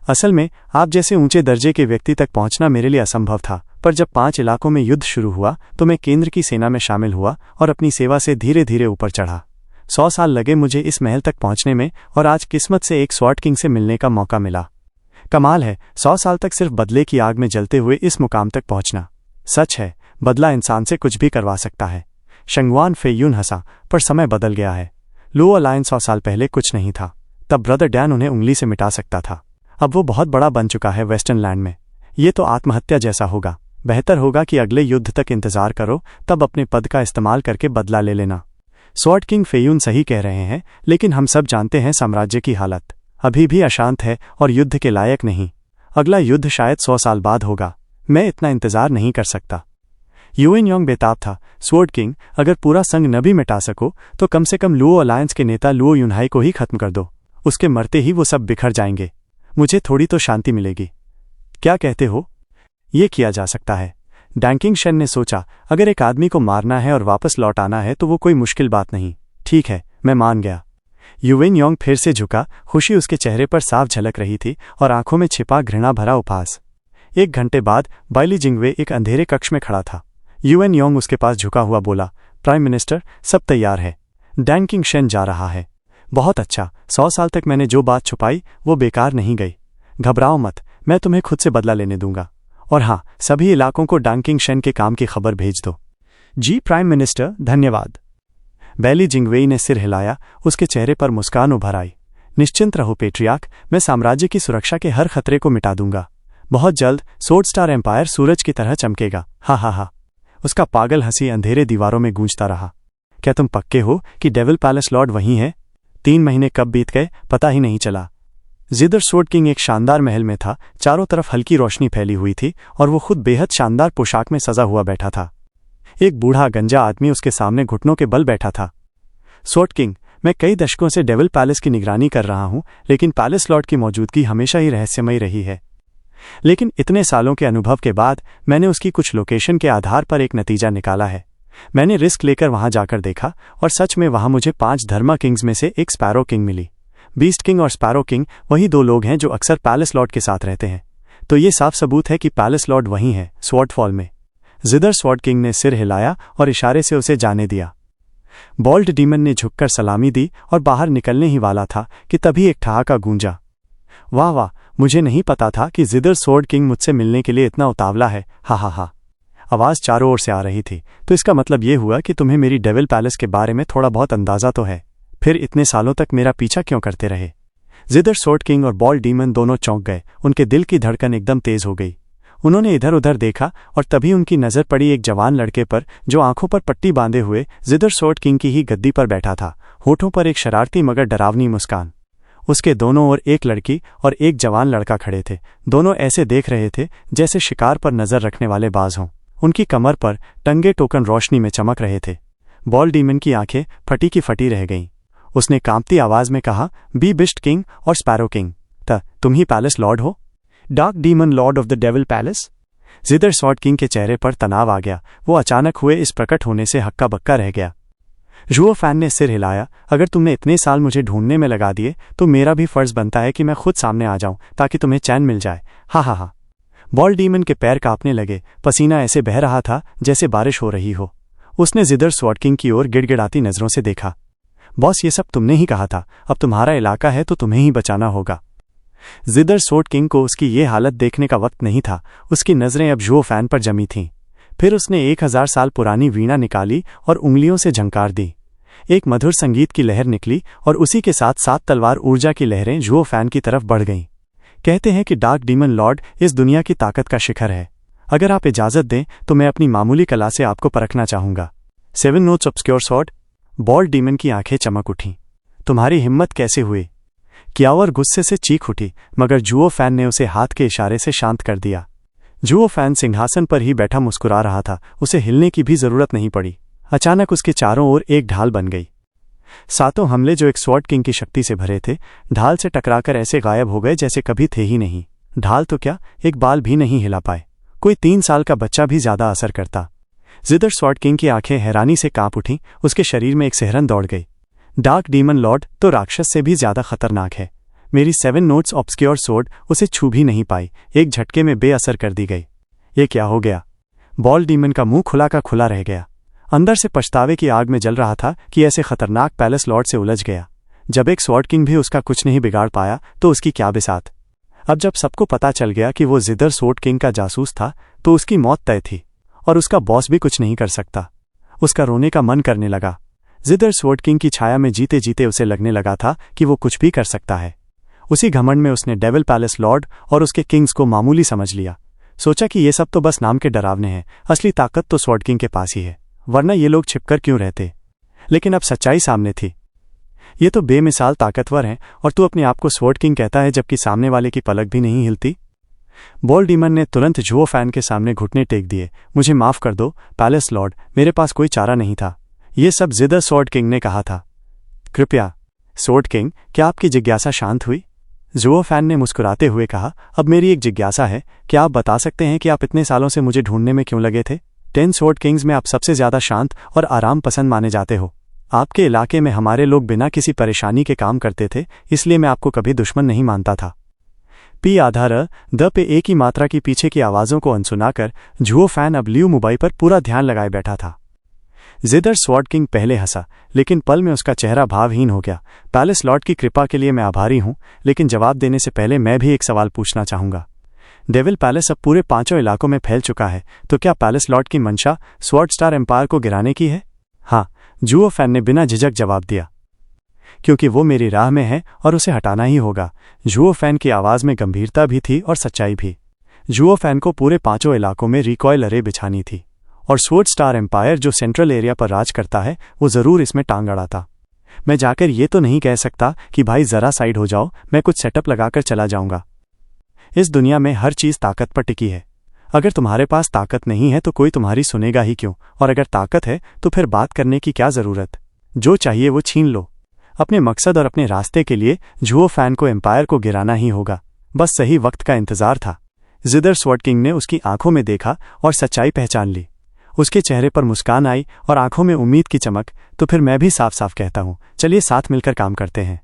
असल में आप जैसे ऊंचे दर्जे के व्यक्ति तक पहुंचना मेरे लिए असंभव था, पर जब 5 इलाकों में युद्ध शुरू हुआ तो मैं केंद्र की सेना में शामिल हुआ और अपनी सेवा से धीरे धीरे ऊपर चढ़ा। 100 साल लगे मुझे इस महल तक पहुंचने में और आज किस्मत से एक स्वॉर्ड किंग से मिलने का मौका मिला। कमाल है, 100 साल तक सिर्फ बदले की आग में जलते हुए इस मुकाम तक पहुंचना। सच है, बदला इंसान से कुछ भी करवा सकता है। शंगवान फेयून हंसा, पर समय बदल गया है। लुओ अलायंस 100 साल पहले कुछ नहीं था। तब ब्रदर डैन उन्हें उंगली से मिटा सकता था। अब वो बहुत बड़ा बन चुका है वेस्टर्न लैंड में। ये तो आत्महत्या जैसा होगा। बेहतर होगा कि अगले युद्ध तक इंतजार करो, तब अपने पद का इस्तेमाल करके बदला ले लेना। स्वॉर्ड किंग फेयून सही कह रहे हैं, लेकिन हम सब जानते हैं साम्राज्य की हालत अभी भी अशांत है और युद्ध के लायक नहीं। अगला युद्ध शायद 100 साल बाद होगा। मैं इतना इंतजार नहीं कर सकता। युवेन योंग बेताब था। स्वॉर्ड किंग, अगर पूरा संघ न भी मिटा सको तो कम से कम लुओ अलायंस के नेता लुओ युनहाई को ही खत्म कर दो। उसके मरते ही वो सब बिखर जाएंगे। मुझे थोड़ी तो शांति मिलेगी। क्या कहते हो? ये किया जा सकता है। डैंकिंग शेन ने सोचा, अगर एक आदमी को मारना है और वापस लौट आना है तो वो कोई मुश्किल बात नहीं। ठीक है, मैं मान गया। युवेन योंग फिर से झुका। खुशी उसके चेहरे पर साफ झलक रही थी और आंखों में छिपा घृणा भरा उपहास। 1 घंटे बाद बाइली जिंगवे एक अंधेरे कक्ष में खड़ा था। युवेन योंग उसके पास झुका हुआ बोला, प्राइम मिनिस्टर, सब तैयार है। डैंकिंग शेन जा रहा है। बहुत अच्छा, 100 साल तक मैंने जो बात छुपाई वो बेकार नहीं गई। घबराओ मत, मैं तुम्हें खुद से बदला लेने दूंगा। और हाँ, सभी इलाकों को डैंकिंग शेन के काम की खबर भेज दो। जी प्राइम मिनिस्टर, धन्यवाद। बैली जिंगवेई ने सिर हिलाया। उसके चेहरे पर मुस्कान उभर आई। निश्चिंत रहो पेट्रियार्क, मैं साम्राज्य की सुरक्षा के हर खतरे को मिटा दूंगा। बहुत जल्द स्वॉर्ड स्टार एम्पायर सूरज की तरह चमकेगा। हा हा हा। उसका पागल हंसी अंधेरे दीवारों में गूंजता रहा। क्या तुम पक्के हो कि डेविल पैलेस लॉर्ड वहीं है? 3 महीने कब बीत गए पता ही नहीं चला। जिदर स्वॉर्ड किंग एक शानदार महल में था। चारों तरफ हल्की रोशनी फैली हुई थी और वो खुद बेहद शानदार पोशाक में सजा हुआ बैठा था। एक बूढ़ा गंजा आदमी उसके सामने घुटनों के बल बैठा था। स्वॉर्ड किंग, मैं कई दशकों से डेविल पैलेस की निगरानी कर रहा हूं, लेकिन पैलेस लॉर्ड की मौजूदगी हमेशा ही रहस्यमयी रही है। लेकिन इतने सालों के अनुभव के बाद मैंने उसकी कुछ लोकेशन के आधार पर एक नतीजा निकाला है। मैंने रिस्क लेकर वहां जाकर देखा और सच में वहां मुझे 5 धर्मा किंग्स में से एक स्पैरो किंग मिली। बीस्ट किंग और स्पैरो किंग वही 2 लोग हैं जो अक्सर पैलेस लॉर्ड के साथ रहते हैं। तो ये साफ सबूत है कि पैलेस लॉर्ड वहीं है, स्वॉर्ड फॉल में। जिदर स्वॉर्ड किंग ने सिर हिलाया और इशारे से उसे जाने दिया। बॉल्ड डीमन ने झुककर सलामी दी और बाहर निकलने ही वाला था कि तभी एक ठहाका गूंजा। वाह वाह, मुझे नहीं पता था कि जिदर स्वॉर्ड किंग मुझसे मिलने के लिए इतना उतावला है। हा हा हा। आवाज चारों ओर से आ रही थी। तो इसका मतलब ये हुआ कि तुम्हें मेरी डेविल पैलेस के बारे में थोड़ा बहुत अंदाजा तो है। फिर इतने सालों तक मेरा पीछा क्यों करते रहे? जिदर स्वॉर्ड किंग और बॉल्ड डीमन दोनों चौंक गए। उनके दिल की धड़कन एकदम तेज हो गई। उन्होंने इधर उधर देखा और तभी उनकी नजर पड़ी एक जवान लड़के पर जो आंखों पर पट्टी बांधे हुए जिदर स्वॉर्ड किंग की ही गद्दी पर बैठा था। होठों पर एक शरारती मगर डरावनी मुस्कान। उसके दोनों ओर एक लड़की और एक जवान लड़का खड़े थे। दोनों ऐसे देख रहे थे जैसे शिकार पर नजर रखने वाले बाज हों। उनकी कमर पर टंगे टोकन रोशनी में चमक रहे थे। बॉल्ड डीमन की आंखें फटी की फटी रह गईं। उसने कांपती आवाज में कहा, बी बिस्ट किंग और स्पैरो किंग, तुम ही पैलेस लॉर्ड हो? Dark demon lord of the devil palace? जिदर स्वॉर्ड किंग के चेहरे पर तनाव आ गया। वो अचानक हुए इस प्रकट होने से हक्का बक्का रह गया। जुओ फैन ने सिर हिलाया। अगर तुमने इतने साल मुझे ढूंढने में लगा दिए तो मेरा भी फर्ज बनता है कि मैं खुद सामने आ जाऊं ताकि तुम्हें चैन मिल जाए। हा हा हा। बॉल डीमन के पैर कांपने लगे। पसीना ऐसे बह रहा था जैसे बारिश हो रही हो। उसने जिदर स्वॉर्ड किंग की ओर गिड़गिड़ाती नजरों से देखा। बॉस, ये सब तुमने ही कहा था। अब तुम्हारा इलाका है तो तुम्हें ही बचाना होगा। जिदर स्वॉर्ड किंग को उसकी ये हालत देखने का वक्त नहीं था। उसकी नजरें अब जुओ फैन पर जमी थीं। फिर उसने 1000 साल पुरानी वीणा निकाली और उंगलियों से झंकार दी। एक मधुर संगीत की लहर निकली और उसी के साथ 7 तलवार ऊर्जा की लहरें जुओ फैन की तरफ बढ़ गईं। कहते हैं कि डार्क डीमन लॉर्ड इस दुनिया की ताकत का शिखर है। अगर आप इजाजत दें तो मैं अपनी मामूली कला से आपको परखना चाहूंगा। 7 notes obscure sword. Ball demon की आंखें चमक उठीं। तुम्हारी हिम्मत कैसे हुई? कियावर गुस्से से चीख उठी, मगर जुओ फैन ने उसे हाथ के इशारे से शांत कर दिया। जुओ फैन सिंहासन पर ही बैठा मुस्कुरा रहा था। उसे हिलने की भी जरूरत नहीं पड़ी। अचानक उसके चारों ओर एक ढाल बन गई। 7 हमले जो एक स्वॉर्ड किंग की शक्ति से भरे थे, ढाल से टकराकर ऐसे गायब हो गए जैसे कभी थे ही नहीं। ढाल तो क्या, एक बाल भी नहीं हिला पाए। कोई 3 साल का बच्चा भी ज्यादा असर करता। जिदर स्वॉर्ड किंग की आंखें हैरानी से कांप उठीं। उसके शरीर में एक सिहरन दौड़ गई। डार्क डीमन लॉर्ड तो राक्षस से भी ज्यादा खतरनाक है। मेरी 7 नोट्स ऑब्सक्योर स्वॉर्ड उसे छू भी नहीं पाई, एक झटके में बेअसर कर दी गई। ये क्या हो गया? बॉल डीमन का मुंह खुला का खुला रह गया। अंदर से पछतावे की आग में जल रहा था कि ऐसे खतरनाक पैलेस लॉर्ड से उलझ गया। जब एक स्वॉर्ड किंग भी उसका कुछ नहीं बिगाड़ पाया तो उसकी क्या बिसात। अब जब सबको पता चल गया कि वो जिदर स्वॉर्ड किंग का जासूस था तो उसकी मौत तय थी और उसका बॉस भी कुछ नहीं कर सकता। उसका रोने का मन करने लगा। जिदर स्वॉर्ड किंग की छाया में जीते जीते उसे लगने लगा था कि वो कुछ भी कर सकता है। उसी घमंड में उसने डेविल पैलेस लॉर्ड और उसके किंग्स को मामूली समझ लिया। सोचा कि ये सब तो बस नाम के डरावने हैं, असली ताकत तो स्वॉर्ड किंग के पास ही है, वरना ये लोग छिपकर क्यों रहते। लेकिन अब सच्चाई सामने थी। ये तो बेमिसाल ताकतवर हैं और तू अपने आप को स्वॉर्ड किंग कहता है जबकि सामने वाले की पलक भी नहीं हिलती। बॉल डीमन ने तुरंत जुओ फैन के सामने घुटने टेक दिए। मुझे माफ कर दो पैलेस लॉर्ड, मेरे पास कोई चारा नहीं था। ये सब जिदर स्वॉर्ड किंग ने कहा था। कृपया स्वॉर्ड किंग, क्या आपकी जिज्ञासा शांत हुई? जुओ फैन ने मुस्कुराते हुए कहा, अब मेरी एक जिज्ञासा है। क्या आप बता सकते हैं कि आप इतने सालों से मुझे ढूंढने में क्यों लगे थे? 10 स्वॉर्ड किंग्स में आप सबसे ज्यादा शांत और आराम पसंद माने जाते हो। आपके इलाके में हमारे लोग बिना किसी परेशानी के काम करते थे, इसलिए मैं आपको कभी दुश्मन नहीं मानता था। पी आधा र द पे एक ही मात्रा की पीछे की आवाजों को अनसुनाकर जुओ फैन अब लियू मुबाई पर पूरा ध्यान लगाए बैठा था। जिदर स्वॉर्ड किंग पहले हंसा, लेकिन पल में उसका चेहरा भावहीन हो गया। पैलेस लॉर्ड की कृपा के लिए मैं आभारी हूं, लेकिन जवाब देने से पहले मैं भी एक सवाल पूछना चाहूंगा। डेविल पैलेस अब पूरे 5 इलाकों में फैल चुका है, तो क्या पैलेस लॉर्ड की मंशा स्वॉर्ड स्टार एम्पायर को गिराने की है? हाँ, जुओ फैन ने बिना झिझक जवाब दिया। क्योंकि वो मेरी राह में है और उसे हटाना ही होगा। जुओ फैन की आवाज में गंभीरता भी थी और सच्चाई भी। जुओ फैन को पूरे 5 इलाकों में रिकॉयल अरे बिछानी थी और स्वॉर्ड स्टार एम्पायर जो सेंट्रल एरिया पर राज करता है वो जरूर इसमें टांग अड़ाता। मैं जाकर ये तो नहीं कह सकता कि भाई जरा साइड हो जाओ, मैं कुछ सेटअप लगाकर चला जाऊंगा। इस दुनिया में हर चीज ताकत पर टिकी है। अगर तुम्हारे पास ताकत नहीं है तो कोई तुम्हारी सुनेगा ही क्यों, और अगर ताकत है तो फिर बात करने की क्या जरूरत। जो चाहिए वो छीन लो। अपने मकसद और अपने रास्ते के लिए जुओ फैन को एम्पायर को गिराना ही होगा। बस सही वक्त का इंतजार था। जिदर स्वॉर्ड किंग ने उसकी आंखों में देखा और सच्चाई पहचान ली। उसके चेहरे पर मुस्कान आई और आंखों में उम्मीद की चमक। तो फिर मैं भी साफ साफ कहता हूं, चलिए साथ मिलकर काम करते हैं।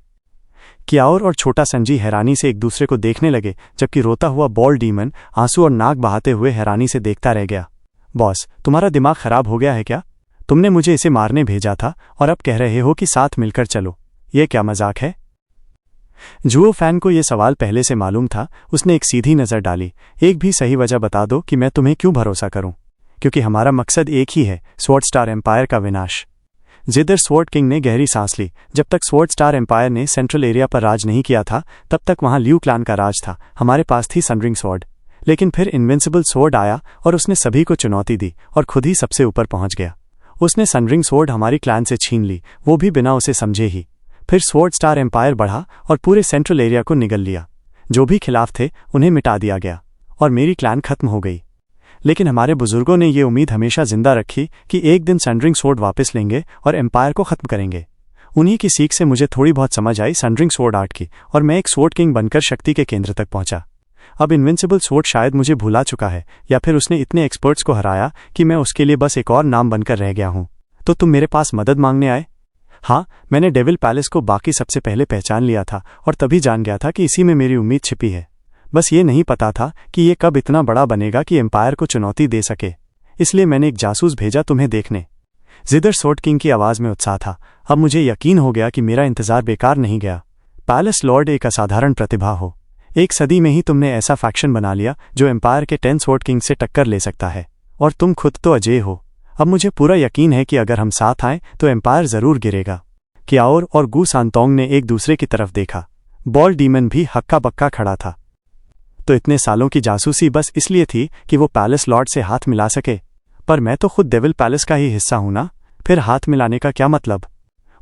कियाओर और छोटा संजी हैरानी से एक दूसरे को देखने लगे, जबकि रोता हुआ बॉल डीमन आंसू और नाक बहाते हुए हैरानी से देखता रह गया। बॉस, तुम्हारा दिमाग खराब हो गया है क्या? तुमने मुझे इसे मारने भेजा था और अब कह रहे हो कि साथ मिलकर चलो। ये क्या मजाक है? जुओ फैन को यह सवाल पहले से मालूम था। उसने एक सीधी नजर डाली। एक भी सही वजह बता दो कि मैं तुम्हें क्यों भरोसा करूं। क्योंकि हमारा मकसद एक ही है, स्वॉर्ड स्टार एम्पायर का विनाश। जिदर स्वॉर्ड किंग ने गहरी सांस ली। जब तक स्वॉर्ड स्टार एम्पायर ने सेंट्रल एरिया पर राज नहीं किया था तब तक वहां लियू क्लैन का राज था। हमारे पास थी सनरिंग स्वॉर्ड, लेकिन फिर इनविंसिबल स्वॉर्ड आया और उसने सभी को चुनौती दी और खुद ही सबसे ऊपर पहुंच गया। उसने सनरिंग स्वॉर्ड हमारी क्लैन से छीन ली, वो भी बिना उसे समझे ही। फिर स्वॉर्ड स्टार एम्पायर बढ़ा और पूरे सेंट्रल एरिया को निगल लिया। जो भी खिलाफ थे उन्हें मिटा दिया गया और मेरी क्लैन खत्म हो गई। लेकिन हमारे बुजुर्गों ने ये उम्मीद हमेशा जिंदा रखी कि एक दिन सनरिंग स्वॉर्ड वापस लेंगे और एम्पायर को खत्म करेंगे। उन्हीं की सीख से मुझे थोड़ी बहुत समझ आई सनरिंग स्वॉर्ड आर्ट की, और मैं एक स्वॉर्ड किंग बनकर शक्ति के केंद्र तक पहुंचा। अब इनविंसिबल स्वॉर्ड शायद मुझे भुला चुका है, या फिर उसने इतने एक्सपर्ट्स को हराया कि मैं उसके लिए बस एक और नाम बनकर रह गया हूं। तो तुम मेरे पास मदद मांगने आए? हाँ, मैंने डेविल पैलेस को बाकी सबसे पहले पहचान लिया था और तभी जान गया था कि इसी में मेरी उम्मीद छिपी है। बस ये नहीं पता था कि ये कब इतना बड़ा बनेगा कि एम्पायर को चुनौती दे सके। इसलिए मैंने एक जासूस भेजा तुम्हें देखने। जिदर स्वॉर्ड किंग की आवाज़ में उत्साह था। अब मुझे यकीन हो गया कि मेरा इंतजार बेकार नहीं गया। पैलेस लॉर्ड एक असाधारण प्रतिभा हो। एक सदी में ही तुमने ऐसा फैक्शन बना लिया जो एम्पायर के 10 स्वॉर्ड किंग से टक्कर ले सकता है, और तुम खुद तो अजेय हो। अब मुझे पूरा यकीन है कि अगर हम साथ आएं तो एम्पायर जरूर गिरेगा। क्याओर और गू सांतोंग ने एक दूसरे की तरफ देखा। बॉल डीमन भी हक्का बक्का खड़ा था। तो इतने सालों की जासूसी बस इसलिए थी कि वो पैलेस लॉर्ड से हाथ मिला सके? पर मैं तो खुद डेविल पैलेस का ही हिस्सा हूं ना, फिर हाथ मिलाने का क्या मतलब?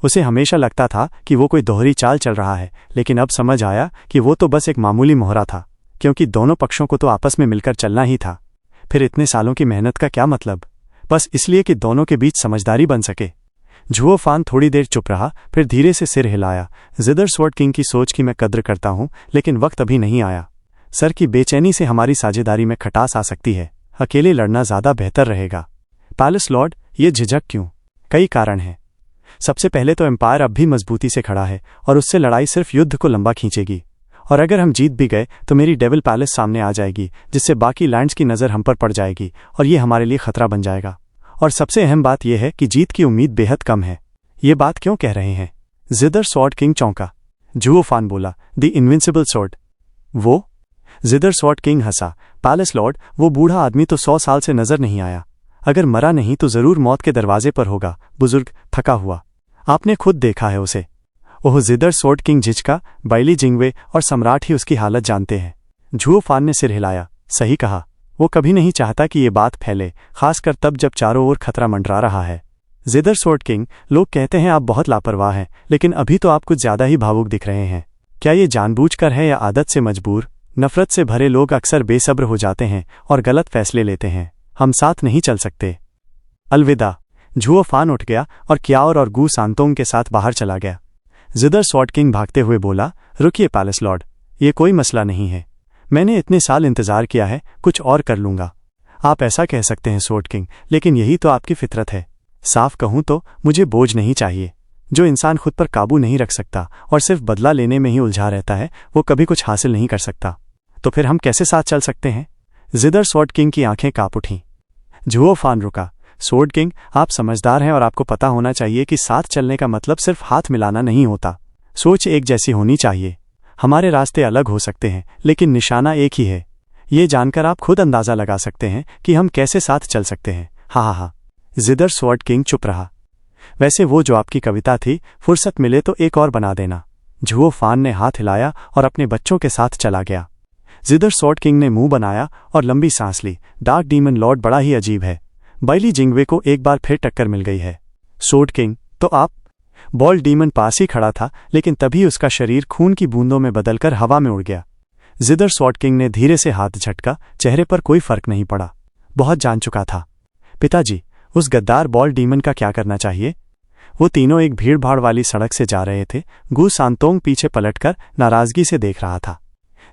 उसे हमेशा लगता था कि वो कोई दोहरी चाल चल रहा है, लेकिन अब समझ आया कि वो तो बस एक मामूली मोहरा था, क्योंकि दोनों पक्षों को तो आपस में मिलकर चलना ही था। फिर इतने सालों की मेहनत का क्या मतलब? बस इसलिए कि दोनों के बीच समझदारी बन सके। झुओ फान थोड़ी देर चुप रहा, फिर धीरे से सिर हिलाया। जिदर स्वॉर्ड किंग की सोच की मैं कद्र करता हूं, लेकिन वक्त अभी नहीं आया। सर की बेचैनी से हमारी साझेदारी में खटास आ सकती है। अकेले लड़ना ज्यादा बेहतर रहेगा। पैलेस लॉर्ड, ये झिझक क्यों? कई कारण हैं। सबसे पहले तो एम्पायर अब भी मजबूती से खड़ा है और उससे लड़ाई सिर्फ युद्ध को लंबा खींचेगी। और अगर हम जीत भी गए तो मेरी डेविल पैलेस सामने आ जाएगी, जिससे बाकी लैंड्स की नज़र हम पर पड़ जाएगी और ये हमारे लिए खतरा बन जाएगा। और सबसे अहम बात यह है कि जीत की उम्मीद बेहद कम है। ये बात क्यों कह रहे हैं? जिदर स्वॉर्ड किंग चौंका। झुओ फान बोला, द इनविंसिबल स्वॉर्ड? वो? जिदर स्वॉर्ड किंग हंसा। पैलेस लॉर्ड, वो बूढ़ा आदमी तो 100 साल से नजर नहीं आया। अगर मरा नहीं तो जरूर मौत के दरवाजे पर होगा। बुजुर्ग, थका हुआ। आपने खुद देखा है उसे। ओह, जिदर स्वॉर्ड किंग झिझका। बाइली जिंगवे और सम्राट ही उसकी हालत जानते हैं। झुओ फान ने सिर हिलाया। सही कहा। वो कभी नहीं चाहता कि ये बात फैले, खासकर तब जब चारों ओर खतरा मंडरा रहा है। जिदर स्वॉर्ड किंग, लोग कहते हैं आप बहुत लापरवाह हैं, लेकिन अभी तो आप कुछ ज्यादा ही भावुक दिख रहे हैं। क्या ये जानबूझकर है या आदत से मजबूर? नफरत से भरे लोग अक्सर बेसब्र हो जाते हैं और गलत फैसले लेते हैं। हम साथ नहीं चल सकते। अलविदा। झुओ फान उठ गया और क्याओर और गू सांतोंग के साथ बाहर चला गया। जिदर स्वॉर्ड किंग भागते हुए बोला, रुकिए पैलेस लॉर्ड, ये कोई मसला नहीं है। मैंने इतने साल इंतजार किया है, कुछ और कर लूंगा। आप ऐसा कह सकते हैं स्वॉर्ड किंग, लेकिन यही तो आपकी फितरत है। साफ कहूं तो मुझे बोझ नहीं चाहिए। जो इंसान खुद पर काबू नहीं रख सकता और सिर्फ बदला लेने में ही उलझा रहता है, वो कभी कुछ हासिल नहीं कर सकता। तो फिर हम कैसे साथ चल सकते हैं? जिदर स्वॉर्ड किंग की आंखें कांप उठीं। झुओ फान रुका। स्वॉर्ड किंग, आप समझदार हैं और आपको पता होना चाहिए कि साथ चलने का मतलब सिर्फ हाथ मिलाना नहीं होता। सोच एक जैसी होनी चाहिए। हमारे रास्ते अलग हो सकते हैं, लेकिन निशाना एक ही है। ये जानकर आप खुद अंदाजा लगा सकते हैं कि हम कैसे साथ चल सकते हैं। हा। जिदर स्वॉर्ड किंग चुप रहा। वैसे वो जो आपकी कविता थी, फुर्सत मिले तो एक और बना देना। झुओ फान ने हाथ हिलाया और अपने बच्चों के साथ चला गया। जिदर स्वॉर्ड किंग ने मुंह बनाया और लंबी सांस ली। डार्क डीमन लॉर्ड बड़ा ही अजीब है। बाइली जिंगवे को एक बार फिर टक्कर मिल गई है। स्वॉर्ड किंग, तो आप? बॉल डीमन पास ही खड़ा था, लेकिन तभी उसका शरीर खून की बूंदों में बदलकर हवा में उड़ गया। जिदर स्वॉर्ड किंग ने धीरे से हाथ झटका। चेहरे पर कोई फर्क नहीं पड़ा। बहुत जान चुका था। पिताजी, उस गद्दार बॉल डीमन का क्या करना चाहिए? वो तीनों एक भीड़भाड़ वाली सड़क से जा रहे थे। गू सांतोंग पीछे पलटकर नाराजगी से देख रहा था।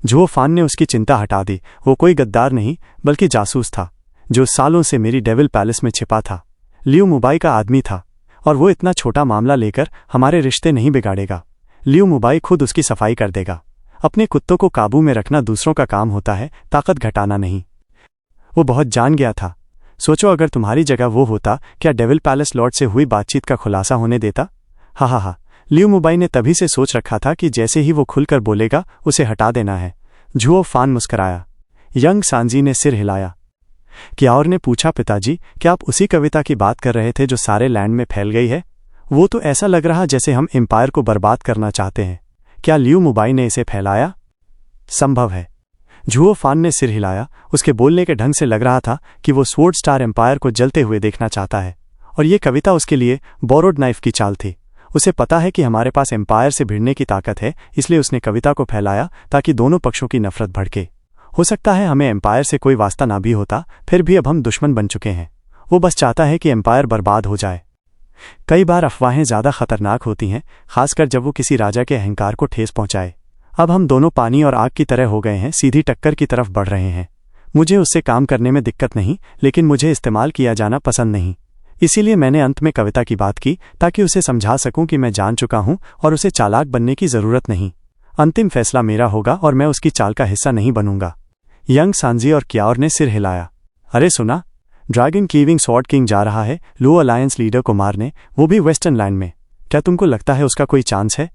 झुओ फान ने उसकी चिंता हटा दी। वो कोई गद्दार नहीं, बल्कि जासूस था, जो सालों से मेरी डेविल पैलेस में छिपा था। लियू मुबाई का आदमी था, और वो इतना छोटा मामला लेकर हमारे रिश्ते नहीं बिगाड़ेगा। लियू मुबाई खुद उसकी सफाई कर देगा। अपने कुत्तों को काबू में रखना दूसरों का काम होता है, ताकत घटाना नहीं। वो बहुत जान गया था। सोचो, अगर तुम्हारी जगह वो होता, क्या डेविल पैलेस लॉर्ड से हुई बातचीत का खुलासा होने देता? हा। लियू मुबाई ने तभी से सोच रखा था कि जैसे ही वो खुलकर बोलेगा, उसे हटा देना है। झुओ फान मुस्कराया। यंग सांजी ने सिर हिलाया। क्याओर ने पूछा, पिताजी, क्या आप उसी कविता की बात कर रहे थे जो सारे लैंड में फैल गई है? वो तो ऐसा लग रहा जैसे हम एम्पायर को बर्बाद करना चाहते हैं। क्या लियू मुबाई ने इसे फैलाया? संभव है। झुओ फान ने सिर हिलाया। उसके बोलने के ढंग से लग रहा था कि वो स्वॉर्ड स्टार एम्पायर को जलते हुए देखना चाहता है, और ये कविता उसके लिए बोरोड नाइफ की चाल थी। उसे पता है कि हमारे पास एम्पायर से भिड़ने की ताकत है, इसलिए उसने कविता को फैलाया ताकि दोनों पक्षों की नफरत भड़के। हो सकता है हमें एम्पायर से कोई वास्ता ना भी होता, फिर भी अब हम दुश्मन बन चुके हैं। वो बस चाहता है कि एम्पायर बर्बाद हो जाए। कई बार अफवाहें ज्यादा खतरनाक होती हैं, खासकर जब वो किसी राजा के अहंकार को ठेस पहुंचाए। अब हम दोनों पानी और आग की तरह हो गए हैं, सीधी टक्कर की तरफ बढ़ रहे हैं। मुझे उससे काम करने में दिक्कत नहीं, लेकिन मुझे इस्तेमाल किया जाना पसंद नहीं। इसीलिए मैंने अंत में कविता की बात की, ताकि उसे समझा सकूं कि मैं जान चुका हूं और उसे चालाक बनने की जरूरत नहीं। अंतिम फैसला मेरा होगा और मैं उसकी चाल का हिस्सा नहीं बनूंगा। यंग सांजी और क्याओर ने सिर हिलाया। अरे सुना, ड्रैगन कीविंग स्वॉर्ड किंग जा रहा है लुओ अलायंस लीडर को मारने, वो भी वेस्टर्न लैंड में। क्या तुमको लगता है उसका कोई चांस है?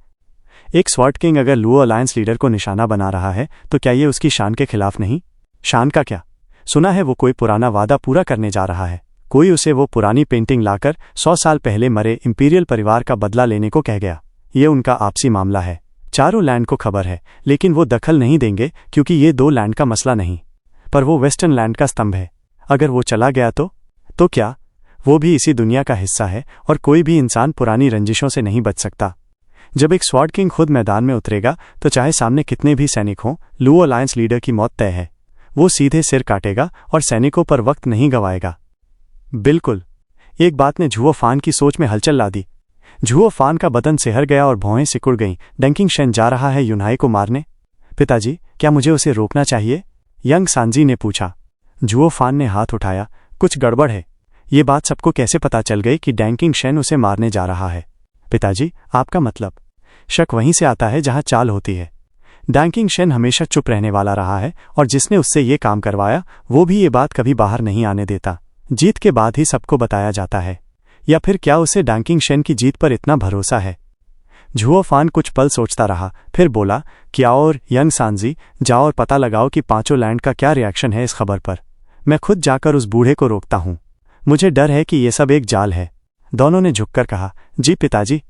एक स्वॉर्ड किंग अगर लुओ अलायंस लीडर को निशाना बना रहा है तो क्या ये उसकी शान के खिलाफ नहीं? शान का क्या? सुना है वो कोई पुराना वादा पूरा करने जा रहा है। कोई उसे वो पुरानी पेंटिंग लाकर 100 साल पहले मरे इंपीरियल परिवार का बदला लेने को कह गया। ये उनका आपसी मामला है। चारों लैंड को खबर है, लेकिन वो दखल नहीं देंगे क्योंकि ये 2 लैंड का मसला नहीं। पर वो वेस्टर्न लैंड का स्तंभ है। अगर वो चला गया तो क्या? वो भी इसी दुनिया का हिस्सा है और कोई भी इंसान पुरानी रंजिशों से नहीं बच सकता। जब एक स्वॉर्ड किंग खुद मैदान में उतरेगा तो चाहे सामने कितने भी सैनिक हों, लुओ अलायंस लीडर की मौत तय है। वो सीधे सिर काटेगा और सैनिकों पर वक्त नहीं गंवाएगा। बिल्कुल। एक बात ने झुओ फान की सोच में हलचल ला दी। झुओ फान का बदन सिहर गया और भौहें सिकुड़ गईं। डंकिंग शेन जा रहा है यूनहाई को मारने? पिताजी, क्या मुझे उसे रोकना चाहिए? यंग सांजी ने पूछा। झुओ फान ने हाथ उठाया। कुछ गड़बड़ है। ये बात सबको कैसे पता चल गई कि डैंकिंग शेन उसे मारने जा रहा है? पिताजी, आपका मतलब? शक वहीं से आता है जहां चाल होती है। डैंकिंग शेन हमेशा चुप रहने वाला रहा है और जिसने उससे ये काम करवाया वो भी ये बात कभी बाहर नहीं आने देता। जीत के बाद ही सबको बताया जाता है। या फिर क्या उसे डैंकिंग शेन की जीत पर इतना भरोसा है? झुओ फान कुछ पल सोचता रहा, फिर बोला, क्याओर, यंग सांजी, जाओ और पता लगाओ कि पांचों लैंड का क्या रिएक्शन है इस खबर पर। मैं खुद जाकर उस बूढ़े को रोकता हूं। मुझे डर है कि ये सब एक जाल है। दोनों ने झुककर कहा, जी पिताजी।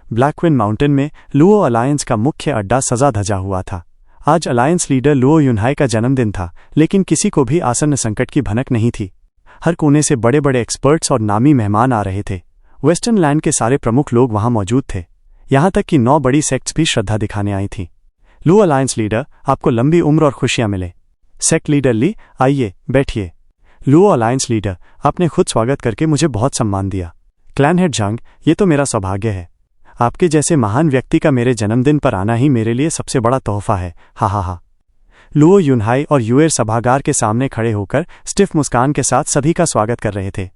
ब्लैकविन माउंटेन में लुओ अलायंस का मुख्य अड्डा सजा धजा हुआ था। आज अलायंस लीडर लुओ यूनहाई का जन्मदिन था, लेकिन किसी को भी आसन्न संकट की भनक नहीं थी। हर कोने से बड़े बड़े एक्सपर्ट्स और नामी मेहमान आ रहे थे। वेस्टर्न लैंड के सारे प्रमुख लोग वहां मौजूद थे। यहां तक कि 9 बड़ी सेक्ट्स भी श्रद्धा दिखाने आई थीं। लुओ अलायंस लीडर, आपको लंबी उम्र और खुशियां मिले। सेक्ट लीडर ली, आइए बैठिए। लुओ अलायंस लीडर, आपने खुद स्वागत करके मुझे बहुत सम्मान दिया। क्लैन हेड जंग, ये तो मेरा सौभाग्य है। आपके जैसे महान व्यक्ति का मेरे जन्मदिन पर आना ही मेरे लिए सबसे बड़ा तोहफा है। हा हा हा। लुओ यूनहाई और यूएर सभागार के सामने खड़े होकर स्टिफ मुस्कान के साथ सभी का स्वागत कर रहे थे।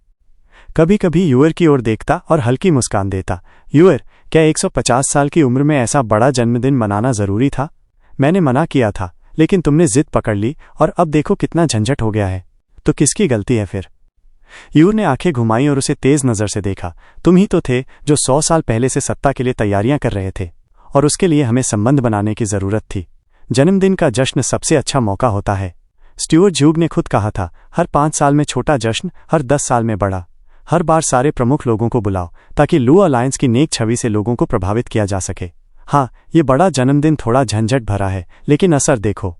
कभी कभी यूएर की ओर देखता और हल्की मुस्कान देता। यूएर, क्या 150 साल की उम्र में ऐसा बड़ा जन्मदिन मनाना जरूरी था? मैंने मना किया था, लेकिन तुमने जिद पकड़ ली और अब देखो कितना झंझट हो गया है। तो किसकी गलती है फिर? यूर ने आंखें घुमाई और उसे तेज नजर से देखा। तुम ही तो थे जो 100 साल पहले से सत्ता के लिए तैयारियां कर रहे थे, और उसके लिए हमें संबंध बनाने की जरूरत थी। जन्मदिन का जश्न सबसे अच्छा मौका होता है। स्टुअर्ट ज्यूग ने खुद कहा था, हर 5 साल में छोटा जश्न, हर 10 साल में बड़ा। हर बार सारे प्रमुख लोगों को बुलाओ ताकि लुओ अलायंस की नेक छवि से लोगों को प्रभावित किया जा सके। हाँ, ये बड़ा जन्मदिन थोड़ा झंझट भरा है, लेकिन असर देखो।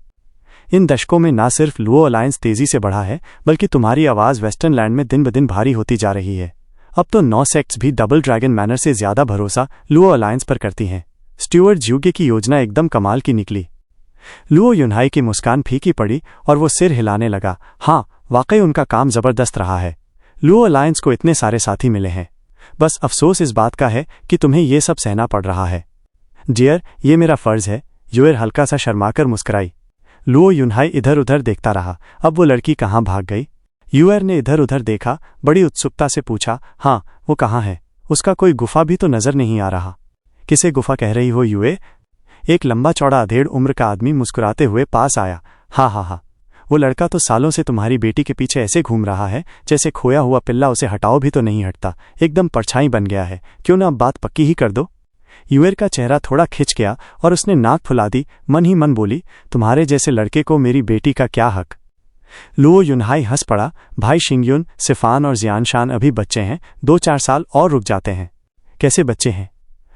इन दशकों में ना सिर्फ लुओ अलायंस तेजी से बढ़ा है, बल्कि तुम्हारी आवाज वेस्टर्न लैंड में दिन ब दिन भारी होती जा रही है। अब तो 9 सेक्ट्स भी डबल ड्रैगन मैनर से ज्यादा भरोसा लुओ अलायंस पर करती हैं। स्टुअर्ट ज्यूग की योजना एकदम कमाल की निकली। लुओ यूनहाई की मुस्कान फीकी पड़ी और वो सिर हिलाने लगा। हाँ, वाकई उनका काम जबरदस्त रहा है। लुओ अलायंस को इतने सारे साथी मिले हैं। बस अफसोस इस बात का है कि तुम्हें ये सब सहना पड़ रहा है। डियर, ये मेरा फर्ज है। यूएर हल्का सा शर्माकर मुस्कुराई। लुओ यूनहाई इधर उधर देखता रहा। अब वो लड़की कहाँ भाग गई? यूएर ने इधर उधर देखा, बड़ी उत्सुकता से पूछा, हाँ, वो कहाँ है? उसका कोई गुफा भी तो नजर नहीं आ रहा। किसे गुफा कह रही हो यूए? एक लंबा चौड़ा अधेड़ उम्र का आदमी मुस्कुराते हुए पास आया। हा हा हा, वो लड़का तो सालों से तुम्हारी बेटी के पीछे ऐसे घूम रहा है जैसे खोया हुआ पिल्ला उसे हटाओ भी तो नहीं हटता। एकदम परछाई बन गया है। क्यों ना अब बात पक्की ही कर दो? यूएर का चेहरा थोड़ा खिंच गया और उसने नाक फुला दी। मन ही मन बोली, तुम्हारे जैसे लड़के को मेरी बेटी का क्या हक? लुओ यूनहाई हंस पड़ा। भाई शिंगयुन, सिफान और जियानशान अभी बच्चे हैं, 2-4 साल और रुक जाते हैं। कैसे बच्चे हैं?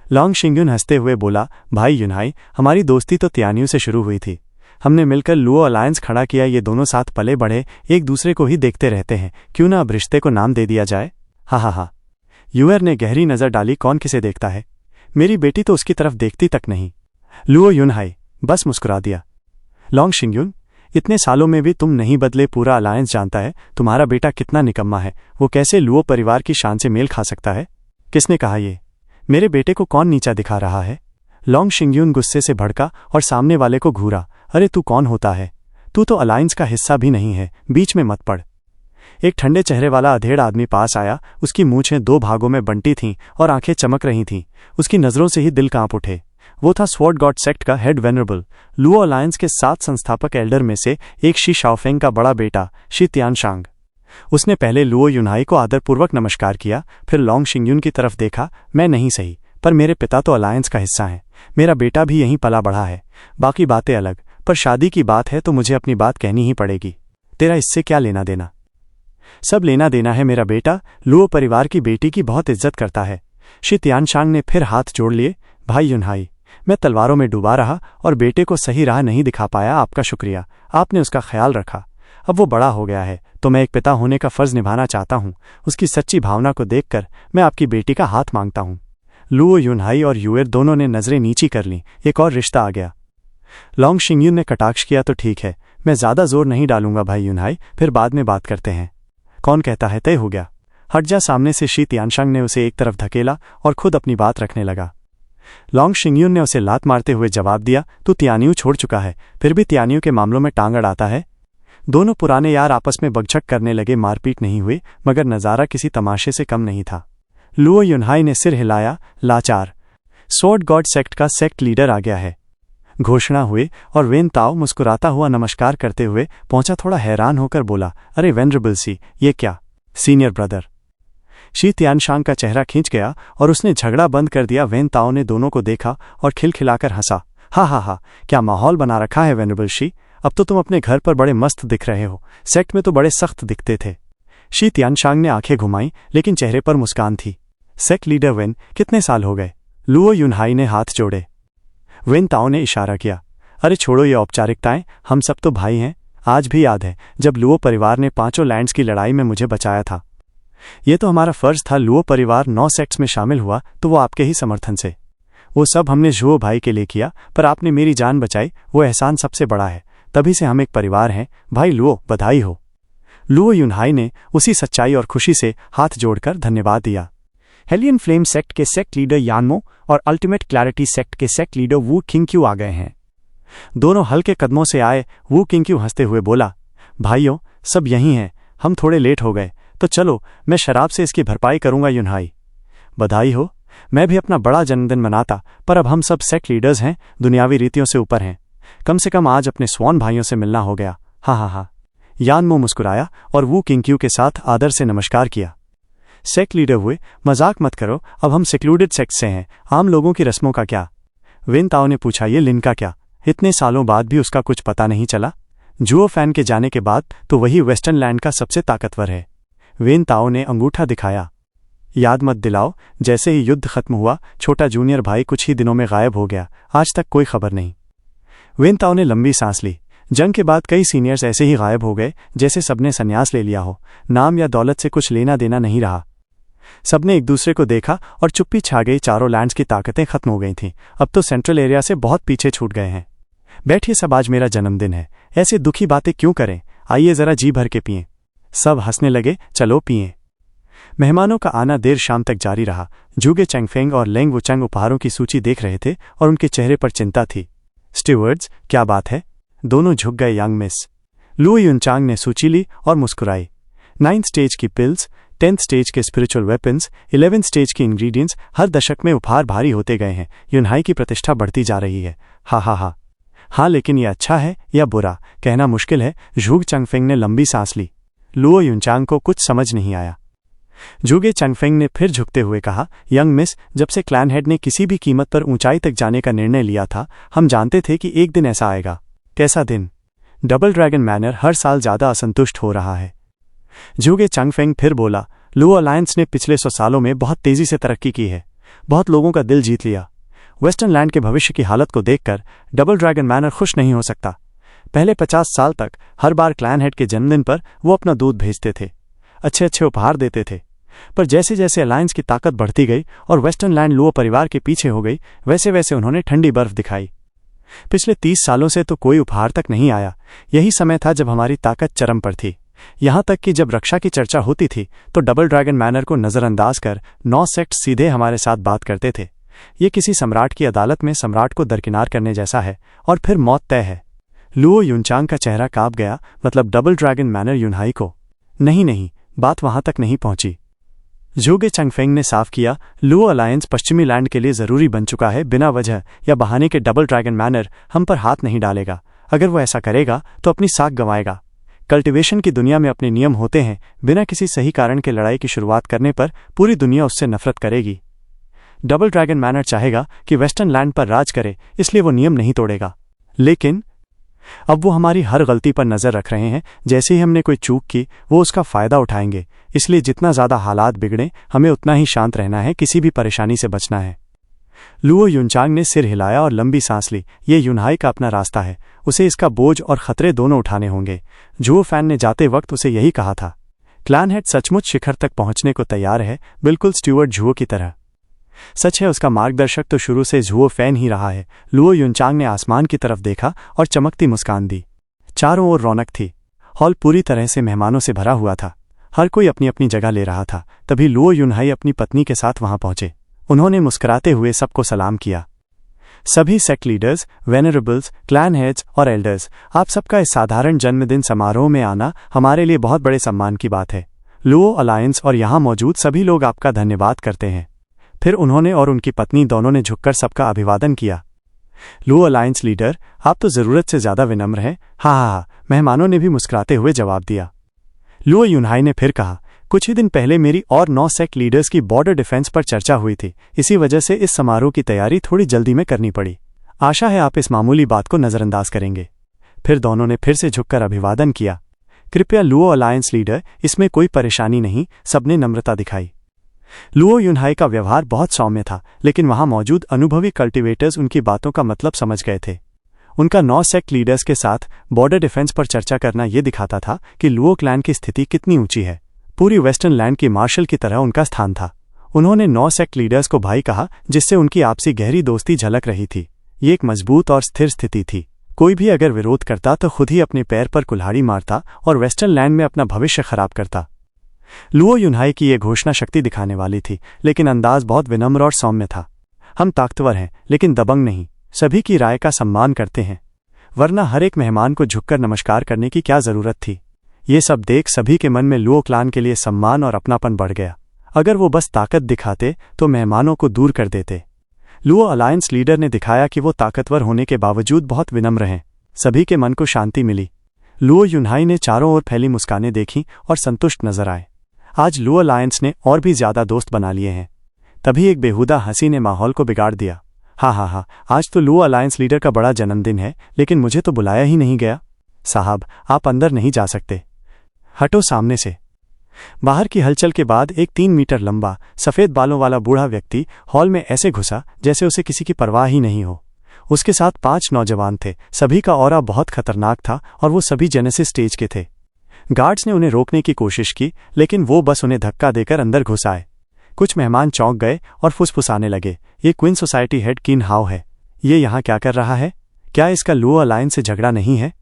लॉन्ग शिंगयुन हंसते हुए बोला, भाई यूनहाई, हमारी दोस्ती तो तियानियों से शुरू हुई थी। हमने मिलकर लुओ अलायंस खड़ा किया। ये दोनों साथ पले बढ़े, एक दूसरे को ही देखते रहते हैं। क्यों ना अब रिश्ते को नाम दे दिया जाए? हा हा हा। यूएर ने गहरी नजर डाली। कौन किसे देखता है? मेरी बेटी तो उसकी तरफ देखती तक नहीं। लुओ यूनहाई बस मुस्कुरा दिया। लॉन्ग शिंगयुन, इतने सालों में भी तुम नहीं बदले। पूरा अलायंस जानता है तुम्हारा बेटा कितना निकम्मा है। वो कैसे लुओ परिवार की शान से मेल खा सकता है? किसने कहा ये? मेरे बेटे को कौन नीचा दिखा रहा है? लॉन्ग शिंगयून गुस्से से भड़का और सामने वाले को घूरा। अरे तू कौन होता है? तू तो अलायंस का हिस्सा भी नहीं है, बीच में मत पड़। एक ठंडे चेहरे वाला अधेड़ आदमी पास आया। उसकी मूंछें 2 भागों में बंटी थीं और आंखें चमक रही थीं। उसकी नजरों से ही दिल कांप उठे। वो था स्वॉर्ड गॉड सेक्ट का हेड वेनरेबल लुओ अलायंस के 7 संस्थापक एल्डर में से एक शी शाओफेंग का बड़ा बेटा शी तियानशांग। उसने पहले लुओ युनहाई को आदरपूर्वक नमस्कार किया, फिर लॉन्ग शिंगयून की तरफ देखा। मैं नहीं सही, पर मेरे पिता तो अलायंस का हिस्सा हैं। मेरा बेटा भी यहीं पला बढ़ा है। बाकी बातें अलग, पर शादी की बात है तो मुझे अपनी बात कहनी ही पड़ेगी। तेरा इससे क्या लेना देना? सब लेना देना है। मेरा बेटा लुओ परिवार की बेटी की बहुत इज्जत करता है। शी तियानशांग ने फिर हाथ जोड़ लिए। भाई युनहाई, मैं तलवारों में डूबा रहा और बेटे को सही राह नहीं दिखा पाया। आपका शुक्रिया, आपने उसका ख्याल रखा। अब वो बड़ा हो गया है तो मैं एक पिता होने का फर्ज निभाना चाहता हूँ। उसकी सच्ची भावना को देखकर मैं आपकी बेटी का हाथ मांगता हूँ। लुओ युनहाई और यूएर दोनों ने नजरें नीची कर लीं। एक और रिश्ता आ गया। लॉन्ग शिंगयून ने कटाक्ष किया। तो ठीक है, मैं ज्यादा जोर नहीं डालूंगा भाई युनहाई, फिर बाद में बात करते हैं। कौन कहता है तय हो गया। हट जा सामने से। शी तियानशांग ने उसे एक तरफ धकेला और खुद अपनी बात रखने लगा। लॉन्ग शिंगयून ने उसे लात मारते हुए जवाब दिया, तू तियानियों छोड़ चुका है, फिर भी तियानियों के मामलों में टांग अड़ाता है। दोनों पुराने यार आपस में बकझक करने लगे। मारपीट नहीं हुई, मगर नजारा किसी तमाशे से कम नहीं था। लुओ युनहाई ने सिर हिलाया। लाचार। स्वॉर्ड गॉड सेक्ट का सेक्ट लीडर आ गया है, घोषणा हुई और वेन ताओ मुस्कुराता हुआ नमस्कार करते हुए पहुंचा। थोड़ा हैरान होकर बोला, अरे वेनरेबल सी, ये क्या? Senior brother. शी तियानशांग का चेहरा खींच गया और उसने झगड़ा बंद कर दिया। वेन ताओ ने दोनों को देखा और खिलखिलाकर हंसा। हा, क्या माहौल बना रखा है वेनरेबल शी। अब तो तुम अपने घर पर बड़े मस्त दिख रहे हो। सेक्ट में तो बड़े सख्त दिखते थे। शी तियानशांग ने आंखें घुमाई, लेकिन चेहरे पर मुस्कान थी। सेक्ट लीडर वेन, कितने साल हो गए? लुओ युनहाई ने हाथ जोड़े। वेन ताओ ने इशारा किया। अरे छोड़ो ये औपचारिकताएं, हम सब तो भाई हैं। आज भी याद है जब लुओ परिवार ने 5 लैंड्स की लड़ाई में मुझे बचाया था। ये तो हमारा फर्ज था। लुओ परिवार 9 सेक्ट्स में शामिल हुआ तो वो आपके ही समर्थन से। वो सब हमने झुओ भाई के लिए किया, पर आपने मेरी जान बचाई, वो एहसान सबसे बड़ा है। तभी से हम एक परिवार हैं। भाई लुओ, बधाई हो। लुओ युनहाई ने उसी सच्चाई और खुशी से हाथ जोड़कर धन्यवाद दिया। हेलियन फ्लेम सेक्ट के सेक्ट लीडर यानमो और अल्टीमेट क्लैरिटी सेक्ट के सेक्ट लीडर वू किंगक्यू आ गए हैं। दोनों हल्के कदमों से आए। वू किंगक्यू हंसते हुए बोला, भाइयों, सब यहीं हैं। हम थोड़े लेट हो गए, तो चलो मैं शराब से इसकी भरपाई करूंगा। युनहाई, बधाई हो। मैं भी अपना बड़ा जन्मदिन मनाता, पर अब हम सब सेक्ट लीडर्स हैं, दुनियावी रीतियों से ऊपर हैं। कम से कम आज अपने स्वॉन भाइयों से मिलना हो गया। हा। यानमो मुस्कुराया और वू किंगक्यू के साथ आदर से नमस्कार किया। सेक्ट लीडर हुए, मजाक मत करो, अब हम सेक्लूडेड सेक्ट से हैं, आम लोगों की रस्मों का क्या? वेन ताओ ने पूछा, ये लिन का क्या? इतने सालों बाद भी उसका कुछ पता नहीं चला। जुओ फैन के जाने के बाद तो वही वेस्टर्न लैंड का सबसे ताकतवर है। वेन ताओ ने अंगूठा दिखाया। याद मत दिलाओ, जैसे ही युद्ध खत्म हुआ छोटा जूनियर भाई कुछ ही दिनों में गायब हो गया। आज तक कोई खबर नहीं। वेन ताओ ने लंबी सांस ली। जंग के बाद कई सीनियर्स ऐसे ही गायब हो गए, जैसे सबने संन्यास ले लिया हो। नाम या दौलत से कुछ लेना देना नहीं रहा। सबने एक दूसरे को देखा और चुप्पी छा गई। चारों लैंड्स की ताकतें खत्म हो गई थीं। अब तो सेंट्रल एरिया से बहुत पीछे छूट गए हैं। बैठिए सब, आज मेरा जन्मदिन है, ऐसे दुखी बातें क्यों करें? आइए जरा जी भर के पिएं। सब हंसने लगे। चलो पिएं। मेहमानों का आना देर शाम तक जारी रहा। जूगे चैंगफेंग और लेंग वुचैंग उपहारों की सूची देख रहे थे और उनके चेहरे पर चिंता थी। स्टीवर्ड्स, क्या बात है? दोनों झुक गए। Young miss. लुओ युनचांग ने सूची ली और मुस्कुराई। 9th स्टेज की पिल्स, 10th स्टेज के स्पिरिचुअल वेपन्स, 11th स्टेज की इंग्रेडिएंट्स, हर दशक में उपहार भारी होते गए हैं। युनहाई की प्रतिष्ठा बढ़ती जा रही है। हा। हाँ, लेकिन यह अच्छा है या बुरा कहना मुश्किल है। झूग चंगफेंग ने लंबी सांस ली। लुओ युनचांग को कुछ समझ नहीं आया। जूगे चंगफेंग ने फिर झुकते हुए कहा, यंग मिस, जब से क्लैन हेड ने किसी भी कीमत पर ऊंचाई तक जाने का निर्णय लिया था, हम जानते थे कि एक दिन ऐसा आएगा। कैसा दिन? डबल ड्रैगन मैनर हर साल ज्यादा असंतुष्ट हो रहा है। जूगे चंगफेंग फिर बोला, लुओ अलायंस ने पिछले 100 सालों में बहुत तेजी से तरक्की की है, बहुत लोगों का दिल जीत लिया। वेस्टर्न लैंड के भविष्य की हालत को देखकर डबल ड्रैगन मैनर खुश नहीं हो सकता। पहले 50 साल तक हर बार क्लैन हेड के जन्मदिन पर वो अपना दूध भेजते थे, अच्छे उपहार देते थे। पर जैसे जैसे अलायंस की ताकत बढ़ती गई और वेस्टर्न लैंड लुओ परिवार के पीछे हो गई, वैसे वैसे उन्होंने ठंडी बर्फ दिखाई। पिछले 30 सालों से तो कोई उपहार तक नहीं आया। यही समय था जब हमारी ताकत चरम पर थी। यहां तक कि जब रक्षा की चर्चा होती थी तो डबल ड्रैगन मैनर को नजरअंदाज कर 9 सेक्ट सीधे हमारे साथ बात करते थे। ये किसी सम्राट की अदालत में सम्राट को दरकिनार करने जैसा है, और फिर मौत तय है। लुओ युनचांग का चेहरा कांप गया। मतलब डबल ड्रैगन मैनर यूनहाई को? नहीं नहीं, बात वहां तक नहीं पहुंची। झूगे चंगफेंग ने साफ किया, लुओ अलायंस पश्चिमी लैंड के लिए जरूरी बन चुका है। बिना वजह या बहाने के डबल ड्रैगन मैनर हम पर हाथ नहीं डालेगा। अगर वो ऐसा करेगा तो अपनी साख गंवाएगा। कल्टीवेशन की दुनिया में अपने नियम होते हैं। बिना किसी सही कारण के लड़ाई की शुरुआत करने पर पूरी दुनिया उससे नफरत करेगी। डबल ड्रैगन मैनर चाहेगा कि वेस्टर्न लैंड पर राज करे, इसलिए वो नियम नहीं तोड़ेगा। लेकिन अब वो हमारी हर गलती पर नजर रख रहे हैं। जैसे ही हमने कोई चूक की, वो उसका फायदा उठाएंगे। इसलिए जितना ज्यादा हालात बिगड़े, हमें उतना ही शांत रहना है, किसी भी परेशानी से बचना है। लुओ युनचांग ने सिर हिलाया और लंबी सांस ली। ये यूनहाई का अपना रास्ता है, उसे इसका बोझ और खतरे दोनों उठाने होंगे। झुओ फैन ने जाते वक्त उसे यही कहा था। क्लैन हेड सचमुच शिखर तक पहुंचने को तैयार है, बिल्कुल स्टुअर्ट झुओ की तरह। सच है, उसका मार्गदर्शक तो शुरू से झुओ फैन ही रहा है। लुओ युनचांग ने आसमान की तरफ देखा और चमकती मुस्कान दी। चारों ओर रौनक थी। हॉल पूरी तरह से मेहमानों से भरा हुआ था। हर कोई अपनी अपनी जगह ले रहा था। तभी लुओ युनहाई अपनी पत्नी के साथ वहां पहुंचे। उन्होंने मुस्कुराते हुए सबको सलाम किया। सभी सेक्ट लीडर्स, वेनरेबल्स, क्लैन हेड्स और एल्डर्स, आप सबका इस साधारण जन्मदिन समारोह में आना हमारे लिए बहुत बड़े सम्मान की बात है। लुओ अलायंस और यहां मौजूद सभी लोग आपका धन्यवाद करते हैं। फिर उन्होंने और उनकी पत्नी दोनों ने झुककर सबका अभिवादन किया। लुओ अलायंस लीडर, आप तो जरूरत से ज्यादा विनम्र हैं। हाँ, मेहमानों ने भी मुस्कुराते हुए जवाब दिया। लुओ युनहाई ने फिर कहा, कुछ ही दिन पहले मेरी और 9 सेक्ट लीडर्स की बॉर्डर डिफेंस पर चर्चा हुई थी। इसी वजह से इस समारोह की तैयारी थोड़ी जल्दी में करनी पड़ी। आशा है आप इस मामूली बात को नजरअंदाज करेंगे। फिर दोनों ने फिर से झुककर अभिवादन किया। कृपया लुओ अलायंस लीडर, इसमें कोई परेशानी नहीं, सबने नम्रता दिखाई। लुओ युनहाई का व्यवहार बहुत सौम्य था, लेकिन वहां मौजूद अनुभवी कल्टीवेटर्स उनकी बातों का मतलब समझ गए थे। उनका 9 सेक्ट लीडर्स के साथ बॉर्डर डिफेंस पर चर्चा करना यह दिखाता था कि लुओ क्लैन की स्थिति कितनी ऊंची है। पूरी वेस्टर्न लैंड की मार्शल की तरह उनका स्थान था। उन्होंने 9 सेक्ट लीडर्स को भाई कहा, जिससे उनकी आपसी गहरी दोस्ती झलक रही थी। ये एक मजबूत और स्थिर स्थिति थी। कोई भी अगर विरोध करता तो खुद ही अपने पैर पर कुल्हाड़ी मारता और वेस्टर्न लैंड में अपना भविष्य खराब करता। लुओ युनहाई की यह घोषणा शक्ति दिखाने वाली थी, लेकिन अंदाज बहुत विनम्र और सौम्य था। हम ताकतवर हैं, लेकिन दबंग नहीं। सभी की राय का सम्मान करते हैं, वरना हर एक मेहमान को झुककर नमस्कार करने की क्या जरूरत थी। ये सब देख सभी के मन में लुओ क्लान के लिए सम्मान और अपनापन बढ़ गया। अगर वो बस ताकत दिखाते तो मेहमानों को दूर कर देते। लुओ अलायंस लीडर ने दिखाया कि वो ताकतवर होने के बावजूद बहुत विनम्र हैं। सभी के मन को शांति मिली। लुओ युनहाई ने चारों ओर फैली मुस्कानें देखीं और संतुष्ट नजर आए। आज लुओ अलायंस ने और भी ज्यादा दोस्त बना लिए हैं। तभी एक बेहुदा हंसी ने माहौल को बिगाड़ दिया। हाँ, आज तो लुओ अलायंस लीडर का बड़ा जन्मदिन है, लेकिन मुझे तो बुलाया ही नहीं गया। साहब, आप अंदर नहीं जा सकते। हटो सामने से। बाहर की हलचल के बाद एक 3 मीटर लंबा सफेद बालों वाला बूढ़ा व्यक्ति हॉल में ऐसे घुसा जैसे उसे किसी की परवाह ही नहीं हो। उसके साथ 5 नौजवान थे। सभी का ऑरा बहुत खतरनाक था और वो सभी जेनेसिस स्टेज के थे। गार्ड्स ने उन्हें रोकने की कोशिश की, लेकिन वो बस उन्हें धक्का देकर अंदर घुस आए। कुछ मेहमान चौंक गए और फुसफुसाने लगे। ये क्वीन सोसाइटी हेड किन हाओ है। ये यहाँ क्या कर रहा है? क्या इसका लुओ अलायंस से झगड़ा नहीं है?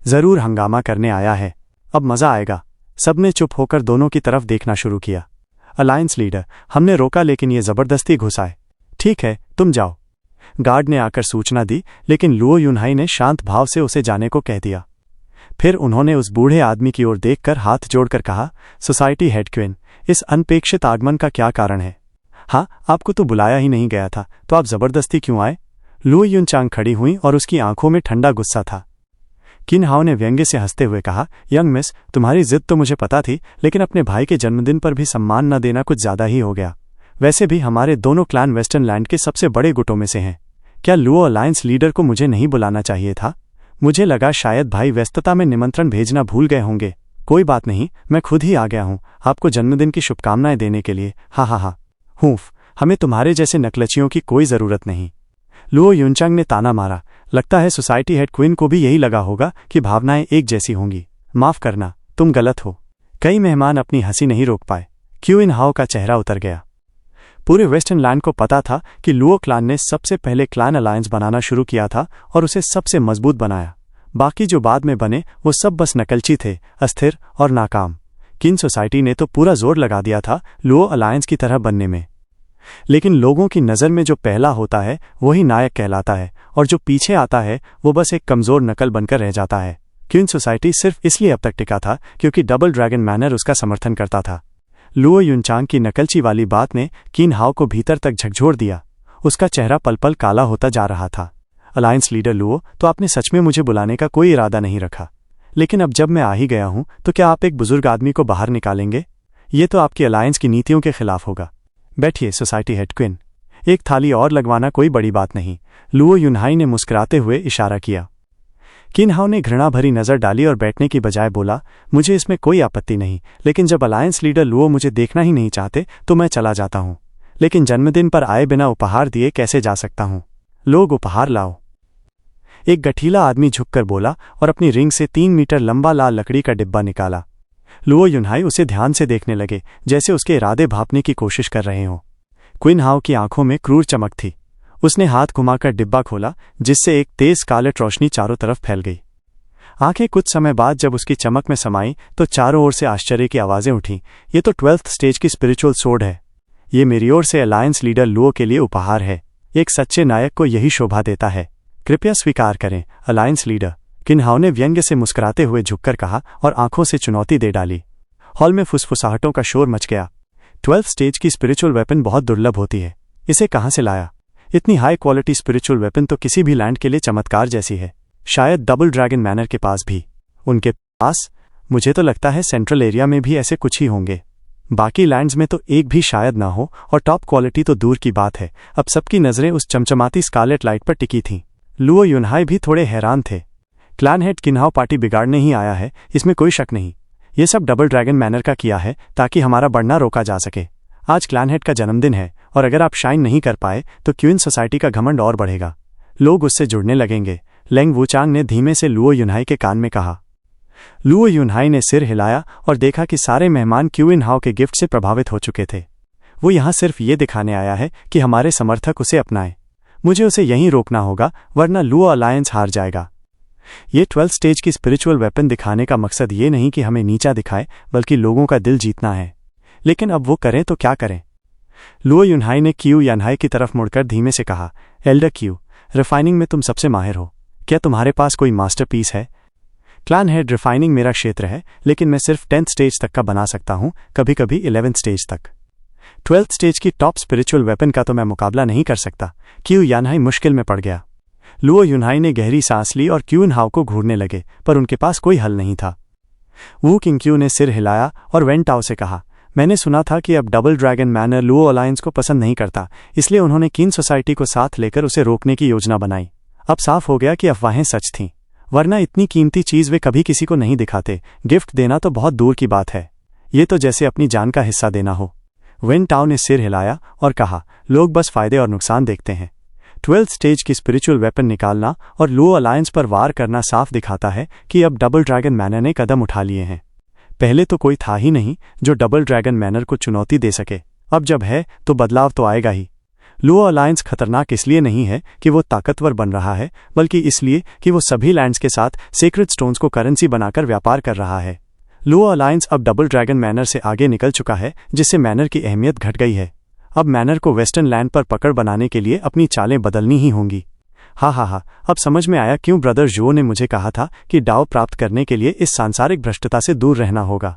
जरूर हंगामा करने आया है। अब मजा आएगा। सबने चुप होकर दोनों की तरफ देखना शुरू किया। अलायंस लीडर, हमने रोका, लेकिन ये जबरदस्ती घुस आए। ठीक है, तुम जाओ। गार्ड ने आकर सूचना दी, लेकिन लुओ युनहाई ने शांत भाव से उसे जाने को कह दिया। फिर उन्होंने उस बूढ़े आदमी की ओर देखकर हाथ जोड़कर कहा, सोसाइटी हेड क्वीन, इस अनपेक्षित आगमन का क्या कारण है? हाँ, आपको तो बुलाया ही नहीं गया था, तो आप जबरदस्ती क्यों आए? लुओ युनचांग खड़ी हुई और उसकी आंखों में ठंडा गुस्सा था। किन हाओ ने व्यंग्य से हंसते हुए कहा, यंग मिस, तुम्हारी जिद तो मुझे पता थी, लेकिन अपने भाई के जन्मदिन पर भी सम्मान न देना कुछ ज्यादा ही हो गया। वैसे भी हमारे दोनों क्लैन वेस्टर्न लैंड के सबसे बड़े गुटों में से हैं। क्या लुओ अलायंस लीडर को मुझे नहीं बुलाना चाहिए था? मुझे लगा शायद भाई व्यस्तता में निमंत्रण भेजना भूल गए होंगे। कोई बात नहीं, मैं खुद ही आ गया हूँ आपको जन्मदिन की शुभकामनाएं देने के लिए। हाँ, हूफ, हमें तुम्हारे जैसे नकलचियों की कोई जरूरत नहीं। लुओ युनचांग ने ताना मारा। लगता है सोसाइटी हेड क्वीन को भी यही लगा होगा कि भावनाएं एक जैसी होंगी। माफ करना, तुम गलत हो। कई मेहमान अपनी हंसी नहीं रोक पाए। क्वीन हाओ का चेहरा उतर गया। पूरे वेस्टर्न लैंड को पता था कि लुओ क्लान ने सबसे पहले क्लैन अलायंस बनाना शुरू किया था और उसे सबसे मजबूत बनाया। बाकी जो बाद में बने वो सब बस नकलची थे, अस्थिर और नाकाम। किन सोसाइटी ने तो पूरा जोर लगा दिया था लुओ अलायंस की तरह बनने में। लेकिन लोगों की नज़र में जो पहला होता है वही नायक कहलाता है, और जो पीछे आता है वो बस एक कमज़ोर नकल बनकर रह जाता है। क्वीन सोसाइटी सिर्फ इसलिए अब तक टिका था क्योंकि डबल ड्रैगन मैनर उसका समर्थन करता था। लुओ युनचांग की नकलची वाली बात ने किन हाओ को भीतर तक झकझोर दिया। उसका चेहरा पल पल काला होता जा रहा था। अलायंस लीडर लुओ, तो आपने सच में मुझे बुलाने का कोई इरादा नहीं रखा, लेकिन अब जब मैं आ ही गया हूं तो क्या आप एक बुजुर्ग आदमी को बाहर निकालेंगे? ये तो आपकी अलायंस की नीतियों के खिलाफ होगा। बैठिए सोसाइटी हेड क्वीन, एक थाली और लगवाना कोई बड़ी बात नहीं। लुओ युनहाई ने मुस्कुराते हुए इशारा किया। किन हाओ ने घृणा भरी नज़र डाली और बैठने की बजाय बोला, मुझे इसमें कोई आपत्ति नहीं, लेकिन जब अलायंस लीडर लुओ मुझे देखना ही नहीं चाहते तो मैं चला जाता हूं। लेकिन जन्मदिन पर आए बिना उपहार दिए कैसे जा सकता हूं? लोग उपहार लाओ। एक गठीला आदमी झुककर बोला और अपनी रिंग से 3 मीटर लंबा लाल लकड़ी का डिब्बा निकाला। लुओ युनहाई उसे ध्यान से देखने लगे, जैसे उसके इरादे भांपने की कोशिश कर रहे हों। क्वीन हाओ की आंखों में क्रूर चमक थी। उसने हाथ घुमाकर डिब्बा खोला, जिससे एक तेज स्कारलेट रोशनी चारों तरफ फैल गई। आंखें कुछ समय बाद जब उसकी चमक में समाई तो चारों ओर से आश्चर्य की आवाजें उठीं। ये तो 12th स्टेज की स्पिरिचुअल सोर्ड है। ये मेरी ओर से अलायंस लीडर लुओ के लिए उपहार है। एक सच्चे नायक को यही शोभा देता है। कृपया स्वीकार करें अलायंस लीडर, किन हाओ ने व्यंग्य से मुस्कुराते हुए झुककर कहा और आंखों से चुनौती दे डाली। हॉल में फुसफुसाहटों का शोर मच गया। 12th स्टेज की स्पिरिचुअल वेपन बहुत दुर्लभ होती है। इसे कहाँ से लाया? इतनी हाई क्वालिटी स्पिरिचुअल वेपन तो किसी भी लैंड के लिए चमत्कार जैसी है। शायद डबल ड्रैगन मैनर के पास भी। उनके पास? मुझे तो लगता है सेंट्रल एरिया में भी ऐसे कुछ ही होंगे। बाकी लैंड्स में तो एक भी शायद ना हो, और टॉप क्वालिटी तो दूर की बात है। अब सबकी नजरें उस चमचमाती स्कारलेट लाइट पर टिकी थीं। लुओ युनहाई भी थोड़े हैरान थे। क्लैन हेड किन हाओ पार्टी बिगाड़ने ही आया है, इसमें कोई शक नहीं। ये सब डबल ड्रैगन मैनर का किया है ताकि हमारा बढ़ना रोका जा सके। आज क्लैन हेड का जन्मदिन है, और अगर आप शाइन नहीं कर पाए तो क्वीन सोसाइटी का घमंड और बढ़ेगा। लोग उससे जुड़ने लगेंगे। लेंग वुचांग ने धीमे से लुओ युनहाई के कान में कहा। लुओ युनहाई ने सिर हिलाया और देखा कि सारे मेहमान क्वीन हाओ के गिफ्ट से प्रभावित हो चुके थे। वो यहाँ सिर्फ ये दिखाने आया है कि हमारे समर्थक उसे अपनाएं। मुझे उसे यहीं रोकना होगा, वरना लुओ अलायंस हार जाएगा। ये 12th स्टेज की स्पिरिचुअल वेपन दिखाने का मकसद ये नहीं कि हमें नीचा दिखाए, बल्कि लोगों का दिल जीतना है। लेकिन अब वो करें तो क्या करें? लुओ युनहाई ने क्यू यानहाई की तरफ मुड़कर धीमे से कहा, एल्डर क्यू, रिफाइनिंग में तुम सबसे माहिर हो। क्या तुम्हारे पास कोई मास्टरपीस है? क्लैन हेड, रिफाइनिंग मेरा क्षेत्र है, लेकिन मैं सिर्फ 10th स्टेज तक का बना सकता हूं, कभी कभी 11th स्टेज तक। 12th स्टेज की टॉप स्पिरिचुअल वेपन का तो मैं मुकाबला नहीं कर सकता। क्यू यानहाई मुश्किल में पड़ गया। लुओ युनहाई ने गहरी सांस ली और क्वीन हाओ को घूरने लगे, पर उनके पास कोई हल नहीं था। वू किंग ने सिर हिलाया और वेन टाओ से कहा, मैंने सुना था कि अब double dragon manner Luo alliance को पसंद नहीं करता, इसलिए उन्होंने किन सोसाइटी को साथ लेकर उसे रोकने की योजना बनाई। अब साफ हो गया कि अफवाहें सच थीं, वरना इतनी कीमती चीज वे कभी किसी को नहीं दिखाते। गिफ्ट देना तो बहुत दूर की बात है, ये तो जैसे अपनी जान का हिस्सा देना हो। वेन टाओ ने सिर हिलाया और कहा, लोग बस फायदे और नुकसान देखते हैं। 12th स्टेज की स्पिरिचुअल वेपन निकालना और लुओ अलायंस पर वार करना साफ दिखाता है कि अब डबल ड्रैगन मैनर ने कदम उठा लिए हैं। पहले तो कोई था ही नहीं जो डबल ड्रैगन मैनर को चुनौती दे सके। अब जब है तो बदलाव तो आएगा ही। लुओ अलायंस खतरनाक इसलिए नहीं है कि वो ताकतवर बन रहा है, बल्कि इसलिए कि वो सभी लैंड्स के साथ सेक्रेड स्टोन्स को करेंसी बनाकर व्यापार कर रहा है। लुओ अलायंस अब डबल ड्रैगन मैनर से आगे निकल चुका है, जिससे मैनर की अहमियत घट गई है। अब मैनर को वेस्टर्न लैंड पर पकड़ बनाने के लिए अपनी चालें बदलनी ही होंगी। हा, अब समझ में आया क्यों ब्रदर जो ने मुझे कहा था कि डाओ प्राप्त करने के लिए इस सांसारिक भ्रष्टता से दूर रहना होगा।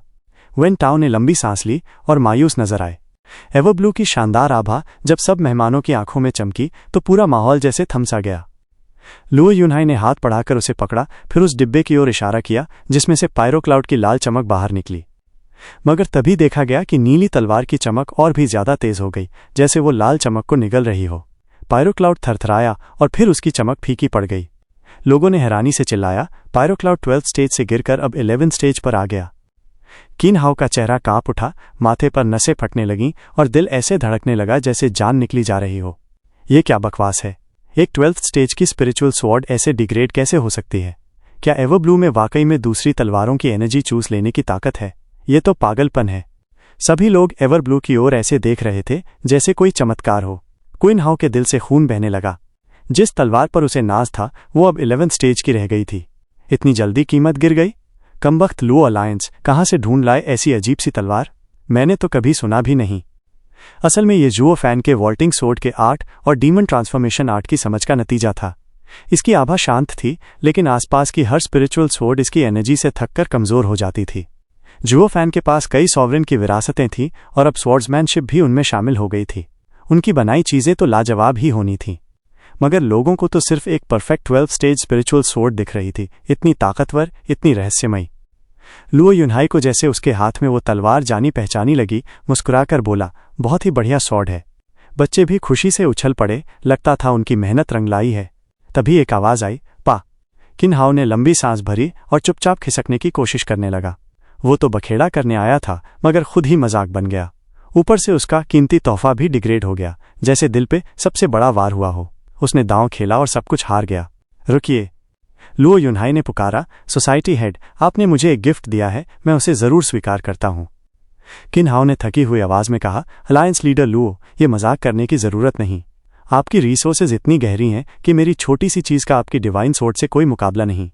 वेन टाओ ने लंबी सांस ली और मायूस नजर आए। एवरब्लू की शानदार आभा जब सब मेहमानों की आंखों में चमकी तो पूरा माहौल जैसे थम सा गया। लुओ युनहाई ने हाथ बढ़ाकर उसे पकड़ा, फिर उस डिब्बे की ओर इशारा किया जिसमें से पायरोक्लाउड की लाल चमक बाहर निकली। मगर तभी देखा गया कि नीली तलवार की चमक और भी ज्यादा तेज हो गई, जैसे वो लाल चमक को निगल रही हो। पायरोक्लाउड थरथराया और फिर उसकी चमक फीकी पड़ गई। लोगों ने हैरानी से चिल्लाया, पायरोक्लाउड 12th स्टेज से गिरकर अब 11th स्टेज पर आ गया। किन हाओ का चेहरा कांप उठा, माथे पर नसें फटने लगीं और दिल ऐसे धड़कने लगा जैसे जान निकली जा रही हो। ये क्या बकवास है? एक 12th स्टेज की स्पिरिचुअल स्वॉर्ड ऐसे डिग्रेड कैसे हो सकती है? क्या एवरब्लू में वाकई में दूसरी तलवारों की एनर्जी चूस लेने की ताकत है? ये तो पागलपन है। सभी लोग एवरब्लू की ओर ऐसे देख रहे थे जैसे कोई चमत्कार हो। क्वीन हाओ के दिल से खून बहने लगा। जिस तलवार पर उसे नाज था वो अब 11th स्टेज की रह गई थी। इतनी जल्दी कीमत गिर गई? कमबख्त लुओ अलायंस कहाँ से ढूंढ लाए ऐसी अजीब सी तलवार? मैंने तो कभी सुना भी नहीं। असल में ये जुओ फैन के वॉल्टिंग सोर्ड के आर्ट और डीमन ट्रांसफॉर्मेशन आर्ट की समझ का नतीजा था। इसकी आभा शांत थी, लेकिन आसपास की हर स्पिरिचुअल सोर्ड इसकी एनर्जी से थककर कमजोर हो जाती थी। जुओ फैन के पास कई सॉवरेन की विरासतें थीं और अब स्वॉर्ड्समैनशिप भी उनमें शामिल हो गई थी। उनकी बनाई चीजें तो लाजवाब ही होनी थीं, मगर लोगों को तो सिर्फ एक परफेक्ट 12 स्टेज स्पिरिचुअल सोर्ड दिख रही थी, इतनी ताकतवर, इतनी रहस्यमयी। लुओ युनहाई को जैसे उसके हाथ में वो तलवार जानी पहचानी लगी, मुस्कुराकर बोला, बहुत ही बढ़िया सॉर्ड है। बच्चे भी खुशी से उछल पड़े, लगता था उनकी मेहनत रंग लाई है। तभी एक आवाज आई, पा। किन हाओ ने लंबी सांस भरी और चुपचाप खिसकने की कोशिश करने लगा। वो तो बखेड़ा करने आया था, मगर खुद ही मजाक बन गया। ऊपर से उसका कीमती तोहफा भी डिग्रेड हो गया, जैसे दिल पे सबसे बड़ा वार हुआ हो। उसने दांव खेला और सब कुछ हार गया। रुकिए, लुओ युनहाई ने पुकारा, सोसाइटी हेड, आपने मुझे एक गिफ्ट दिया है, मैं उसे जरूर स्वीकार करता हूं। किन हाओ ने थकी हुई आवाज में कहा, अलायंस लीडर लुओ, ये मजाक करने की जरूरत नहीं। आपकी रिसोर्सेज इतनी गहरी हैं कि मेरी छोटी सी चीज का आपकी डिवाइन सोर्ड से कोई मुकाबला नहीं।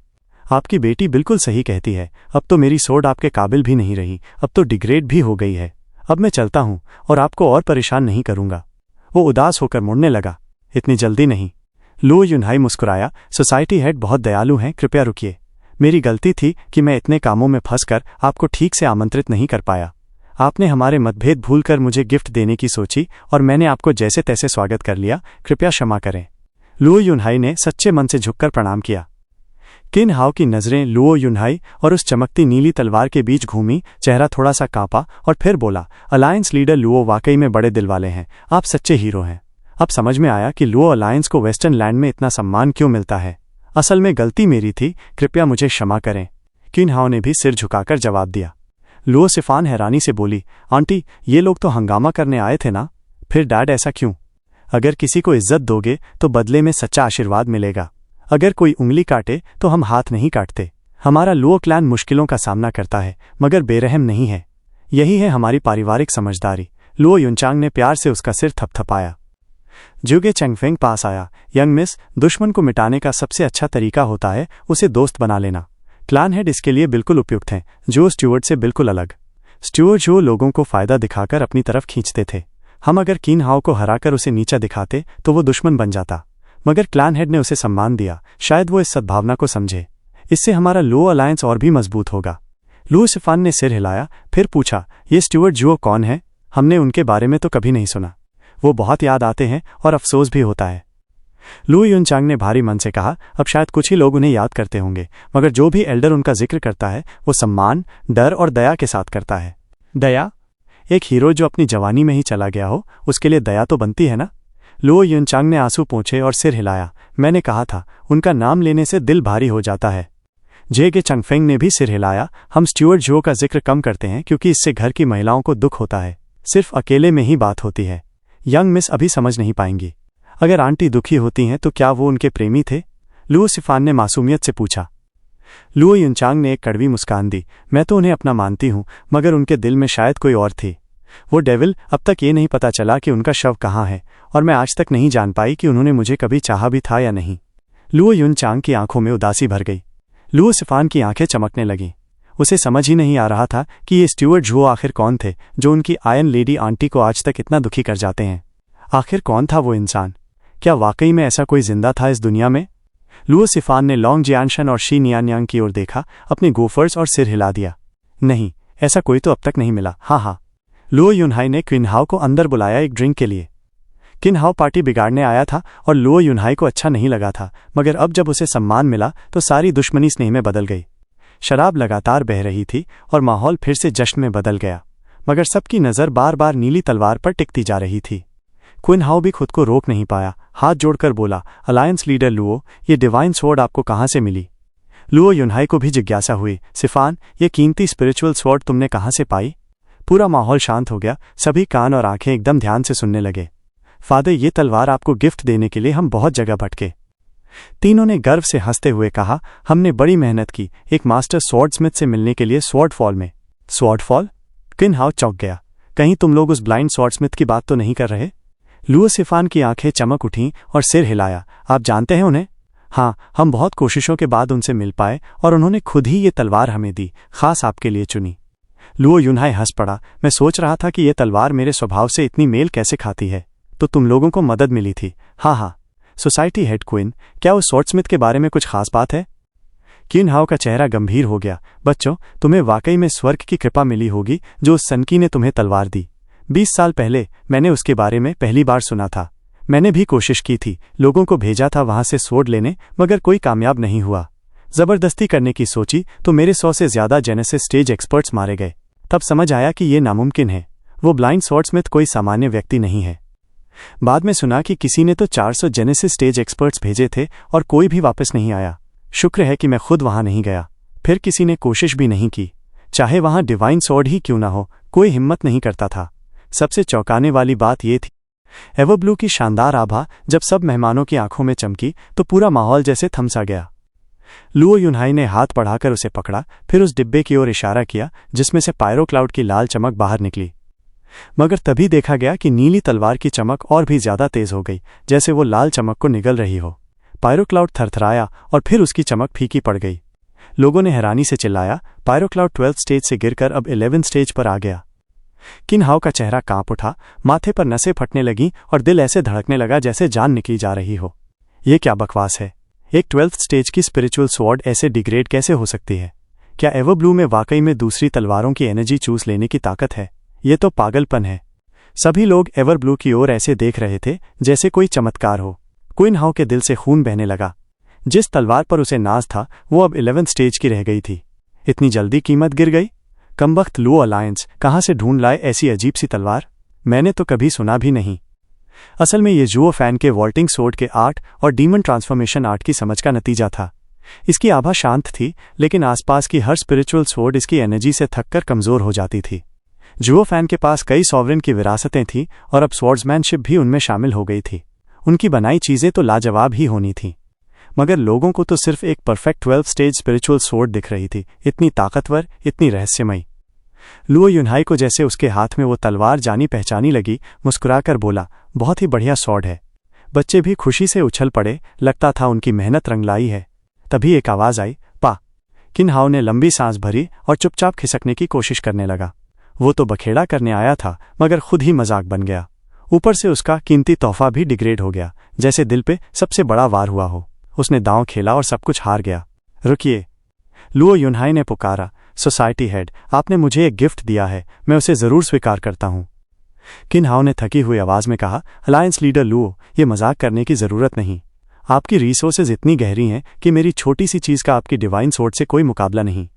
आपकी बेटी बिल्कुल सही कहती है, अब तो मेरी सोर्ड आपके काबिल भी नहीं रही, अब तो डिग्रेड भी हो गई है। अब मैं चलता हूं और आपको और परेशान नहीं करूंगा। वो उदास होकर मुड़ने लगा। इतनी जल्दी नहीं। लुओ युनहाई मुस्कुराया, सोसाइटी हेड बहुत दयालु हैं, कृपया रुकिए। मेरी गलती थी कि मैं इतने कामों में फंसकर आपको ठीक से आमंत्रित नहीं कर पाया। आपने हमारे मतभेद भूलकर मुझे गिफ्ट देने की सोची और मैंने आपको जैसे तैसे स्वागत कर लिया, कृपया क्षमा करें। लुओ युनहाई ने सच्चे मन से झुककर प्रणाम किया। किन हाओ की नजरें लुओ युनहाई और उस चमकती नीली तलवार के बीच घूमी, चेहरा थोड़ा सा कांपा और फिर बोला, अलायंस लीडर लुओ वाकई में बड़े दिल वाले हैं, आप सच्चे हीरो हैं। अब समझ में आया कि लुओ अलायंस को वेस्टर्न लैंड में इतना सम्मान क्यों मिलता है। असल में गलती मेरी थी, कृपया मुझे क्षमा करें। किन हाओ ने भी सिर झुकाकर जवाब दिया। लुओ सिफान हैरानी से बोली, आंटी, ये लोग तो हंगामा करने आए थे ना, फिर डैड ऐसा क्यों? अगर किसी को इज्जत दोगे तो बदले में सच्चा आशीर्वाद मिलेगा। अगर कोई उंगली काटे तो हम हाथ नहीं काटते। हमारा लुओ क्लैन मुश्किलों का सामना करता है, मगर बेरहम नहीं है। यही है हमारी पारिवारिक समझदारी। लुओ युनचांग ने प्यार से उसका सिर थपथपाया। जुगे चेंगफेंग पास आया, यंग मिस, दुश्मन को मिटाने का सबसे अच्छा तरीका होता है उसे दोस्त बना लेना। क्लान हेड इसके लिए बिल्कुल उपयुक्त हैं, जो स्टुअर्ट से बिल्कुल अलग। स्टुअर्ट जो लोगों को फायदा दिखाकर अपनी तरफ खींचते थे। हम अगर किन हाओ को हराकर उसे नीचा दिखाते तो वो दुश्मन बन जाता, मगर क्लान हेड ने उसे सम्मान दिया। शायद वो इस सद्भावना को समझे। इससे हमारा लुओ अलायंस और भी मजबूत होगा। लुओ सिफान ने सिर हिलाया, फिर पूछा, ये स्टुअर्ट जुओ कौन है? हमने उनके बारे में तो कभी नहीं सुना। वो बहुत याद आते हैं और अफसोस भी होता है। लुओ युनचांग ने भारी मन से कहा, अब शायद कुछ ही लोग उन्हें याद करते होंगे, मगर जो भी एल्डर उनका जिक्र करता है वो सम्मान, डर और दया के साथ करता है। दया? एक हीरो जो अपनी जवानी में ही चला गया हो, उसके लिए दया तो बनती है ना? लुओ युनचांग ने आंसू पोंछे और सिर हिलाया। मैंने कहा था, उनका नाम लेने से दिल भारी हो जाता है। जेगे चंगफेंग ने भी सिर हिलाया। हम स्टुअर्ट जुओ का जिक्र कम करते हैं क्योंकि इससे घर की महिलाओं को दुख होता है। सिर्फ अकेले में ही बात होती है। यंग मिस अभी समझ नहीं पाएंगी। अगर आंटी दुखी होती हैं तो क्या वो उनके प्रेमी थे? लुओ सिफान ने मासूमियत से पूछा। लुओ युनचांग ने एक कड़वी मुस्कान दी। मैं तो उन्हें अपना मानती हूं, मगर उनके दिल में शायद कोई और थी। वो डेविल, अब तक ये नहीं पता चला कि उनका शव कहाँ है, और मैं आज तक नहीं जान पाई कि उन्होंने मुझे कभी चाहा भी था या नहीं। लुओ युनचांग की आंखों में उदासी भर गई। लुओ सिफान की आंखें चमकने लगीं। उसे समझ ही नहीं आ रहा था कि ये स्टुअर्ट जुओ आखिर कौन थे जो उनकी आयन लेडी आंटी को आज तक इतना दुखी कर जाते हैं। आखिर कौन था वो इंसान? क्या वाकई में ऐसा कोई जिंदा था इस दुनिया में? लुओ सिफान ने लॉन्ग जियानशन और शी नियान्यांग की ओर देखा, अपने गोफर्स और सिर हिला दिया। नहीं, ऐसा कोई तो अब तक नहीं मिला। हाँ। लुओ युनहाई ने किनहाओ को अंदर बुलाया एक ड्रिंक के लिए। किनहाओ पार्टी बिगाड़ने आया था और लुओ युनहाई को अच्छा नहीं लगा था, मगर अब जब उसे सम्मान मिला तो सारी दुश्मनी स्नेह में बदल गई। शराब लगातार बह रही थी और माहौल फिर से जश्न में बदल गया, मगर सबकी नज़र बार बार नीली तलवार पर टिकती जा रही थी। क्विनहाओ भी खुद को रोक नहीं पाया, हाथ जोड़कर बोला, अलायंस लीडर लुओ, ये डिवाइन स्वॉर्ड आपको कहाँ से मिली? लुओ युनहाई को भी जिज्ञासा हुई, सिफान, ये कीमती स्पिरिचुअल स्वॉर्ड तुमने कहाँ से पाई? पूरा माहौल शांत हो गया। सभी कान और आंखें एकदम ध्यान से सुनने लगे। फादर, ये तलवार आपको गिफ्ट देने के लिए हम बहुत जगह भटके। तीनों ने गर्व से हंसते हुए कहा, हमने बड़ी मेहनत की एक मास्टर स्वॉर्डस्मिथ से मिलने के लिए स्वॉर्डफॉल में। स्वॉर्डफॉल? किनहाओ चौंक गया। कहीं तुम लोग उस ब्लाइंड स्वॉर्डस्मिथ की बात तो नहीं कर रहे? लुओ सिफान की आंखें चमक उठीं और सिर हिलाया। आप जानते हैं उन्हें? हाँ, हम बहुत कोशिशों के बाद उनसे मिल पाए और उन्होंने खुद ही ये तलवार हमें दी, खास आपके लिए चुनी। लुओ युनहाई हंस पड़ा। मैं सोच रहा था कि यह तलवार मेरे स्वभाव से इतनी मेल कैसे खाती है। तो तुम लोगों को मदद मिली थी? हाँ। सोसाइटी हेड क्वीन, क्या उस स्वॉर्डस्मिथ के बारे में कुछ खास बात है? किन हाउ का चेहरा गंभीर हो गया। बच्चों, तुम्हें वाकई में स्वर्ग की कृपा मिली होगी जो उस सनकी ने तुम्हें तलवार दी। 20 साल पहले मैंने उसके बारे में पहली बार सुना था। मैंने भी कोशिश की थी, लोगों को भेजा था वहां से स्वॉर्ड लेने, मगर कोई कामयाब नहीं हुआ। जबरदस्ती करने की सोची तो मेरे 100 से ज्यादा जेनेसिस स्टेज एक्सपर्ट्स मारे गए। तब समझ आया कि ये नामुमकिन है। वो ब्लाइंड स्वॉर्डस्मिथ कोई सामान्य व्यक्ति नहीं है। बाद में सुना कि किसी ने तो 400 जेनेसिस स्टेज एक्सपर्ट्स भेजे थे और कोई भी वापस नहीं आया। शुक्र है कि मैं खुद वहां नहीं गया। फिर किसी ने कोशिश भी नहीं की। चाहे वहां डिवाइन स्वॉर्ड ही क्यों ना हो, कोई हिम्मत नहीं करता था। सबसे चौंकाने वाली बात यह थी, एवरब्लू की शानदार आभा जब सब मेहमानों की आंखों में चमकी तो पूरा माहौल जैसे थम सा गया। लुओ युनहाई ने हाथ बढ़ाकर उसे पकड़ा, फिर उस डिब्बे की ओर इशारा किया जिसमें से पायरो क्लाउड की लाल चमक बाहर निकली। मगर तभी देखा गया कि नीली तलवार की चमक और भी ज्यादा तेज हो गई, जैसे वो लाल चमक को निगल रही हो। पायरो क्लाउड थरथराया और फिर उसकी चमक फीकी पड़ गई। लोगों ने हैरानी से चिल्लाया, पायरो क्लाउड 12th स्टेज से गिरकर अब 11th स्टेज पर आ गया। किन हाउ का चेहरा कांप उठा, माथे पर नसें फटने लगीं और दिल ऐसे धड़कने लगा जैसे जान निकली जा रही हो। ये क्या बकवास है? एक 12th स्टेज की स्पिरिचुअल स्वॉर्ड ऐसे डिग्रेड कैसे हो सकती है? क्या एवरब्लू में वाकई में दूसरी तलवारों की एनर्जी चूस लेने की ताकत है? ये तो पागलपन है। सभी लोग एवरब्लू की ओर ऐसे देख रहे थे जैसे कोई चमत्कार हो। क्वीन हाउ के दिल से खून बहने लगा। जिस तलवार पर उसे नाज था वो अब 11th स्टेज की रह गई थी। इतनी जल्दी कीमत गिर गई? कमबख्त लुओ अलायंस कहाँ से ढूंढ लाए ऐसी अजीब सी तलवार? मैंने तो कभी सुना भी नहीं। असल में ये जुओ फैन के वॉल्टिंग सोर्ड के आर्ट और डीमन ट्रांसफॉर्मेशन आर्ट की समझ का नतीजा था। इसकी आभा शांत थी, लेकिन आसपास की हर स्पिरिचुअल सोर्ड इसकी एनर्जी से थककर कमजोर हो जाती थी। जुओ फैन के पास कई सॉवरेन की विरासतें थीं और अब स्वॉर्ड्समैनशिप भी उनमें शामिल हो गई थी। उनकी बनाई चीजें तो लाजवाब ही होनी थीं, मगर लोगों को तो सिर्फ एक perfect 12th stage spiritual sword दिख रही थी, इतनी ताकतवर, इतनी रहस्यमयी। लुओ युनहाई को जैसे उसके हाथ में वो तलवार जानी पहचानी लगी, मुस्कुराकर बोला, बहुत ही बढ़िया स्वॉर्ड है। बच्चे भी खुशी से उछल पड़े, लगता था उनकी मेहनत रंग लाई है। तभी एक आवाज आई, पा। किन हाउ ने लंबी सांस भरी और चुपचाप खिसकने की कोशिश करने लगा। वो तो बखेड़ा करने आया था, मगर खुद ही मजाक बन गया। ऊपर से उसका कीमती तोहफा भी डिग्रेड हो गया, जैसे दिल पे सबसे बड़ा वार हुआ हो। उसने दांव खेला और सब कुछ हार गया। रुकिए, लुओ युनहाई ने पुकारा, सोसाइटी हेड, आपने मुझे एक गिफ्ट दिया है, मैं उसे जरूर स्वीकार करता हूं। किन हाउ ने थकी हुई आवाज में कहा, अलायंस लीडर लुओ, ये मजाक करने की जरूरत नहीं। आपकी रिसोर्सेज इतनी गहरी हैं कि मेरी छोटी सी चीज का आपकी डिवाइन सोर्ड से कोई मुकाबला नहीं।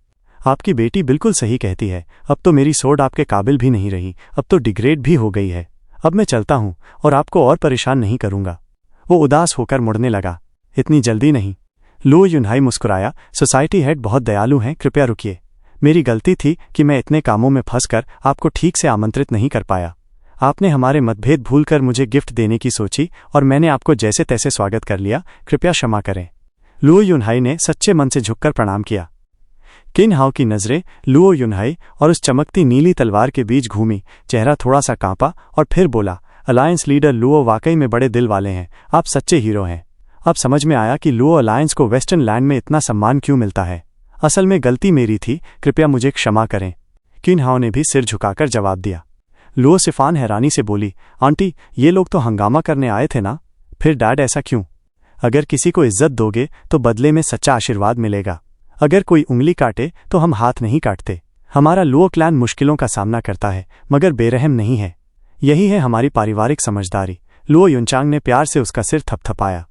आपकी बेटी बिल्कुल सही कहती है, अब तो मेरी सोर्ड आपके काबिल भी नहीं रही, अब तो डिग्रेड भी हो गई है। अब मैं चलता हूं और आपको और परेशान नहीं करूंगा। वो उदास होकर मुड़ने लगा। इतनी जल्दी नहीं। लुओ युनहाई मुस्कुराया, सोसाइटी हेड बहुत दयालु हैं, कृपया रुकिए। मेरी गलती थी कि मैं इतने कामों में फंसकर आपको ठीक से आमंत्रित नहीं कर पाया। आपने हमारे मतभेद भूलकर मुझे गिफ्ट देने की सोची और मैंने आपको जैसे तैसे स्वागत कर लिया, कृपया क्षमा करें। लुओ युनहाई ने सच्चे मन से झुककर प्रणाम किया। किन हाउ की नजरें लुओ युनहाई और उस चमकती नीली तलवार के बीच घूमी। चेहरा थोड़ा सा कांपा और फिर बोला, अलायंस लीडर लुओ वाकई में बड़े दिल वाले हैं, आप सच्चे हीरो हैं। अब समझ में आया कि लुओ अलायंस को वेस्टर्न लैंड में इतना सम्मान क्यों मिलता है। असल में गलती मेरी थी, कृपया मुझे क्षमा करें। किन हाउ ने भी सिर झुकाकर जवाब दिया। लुओ सिफान हैरानी से बोली, आंटी, ये लोग तो हंगामा करने आए थे ना? फिर डैड ऐसा क्यों? अगर किसी को इज्जत दोगे तो बदले में सच्चा आशीर्वाद मिलेगा। अगर कोई उंगली काटे तो हम हाथ नहीं काटते। हमारा लुओ क्लैन मुश्किलों का सामना करता है, मगर बेरहम नहीं है। यही है हमारी पारिवारिक समझदारी। लुओ युनचांग ने प्यार से उसका सिर थपथपाया।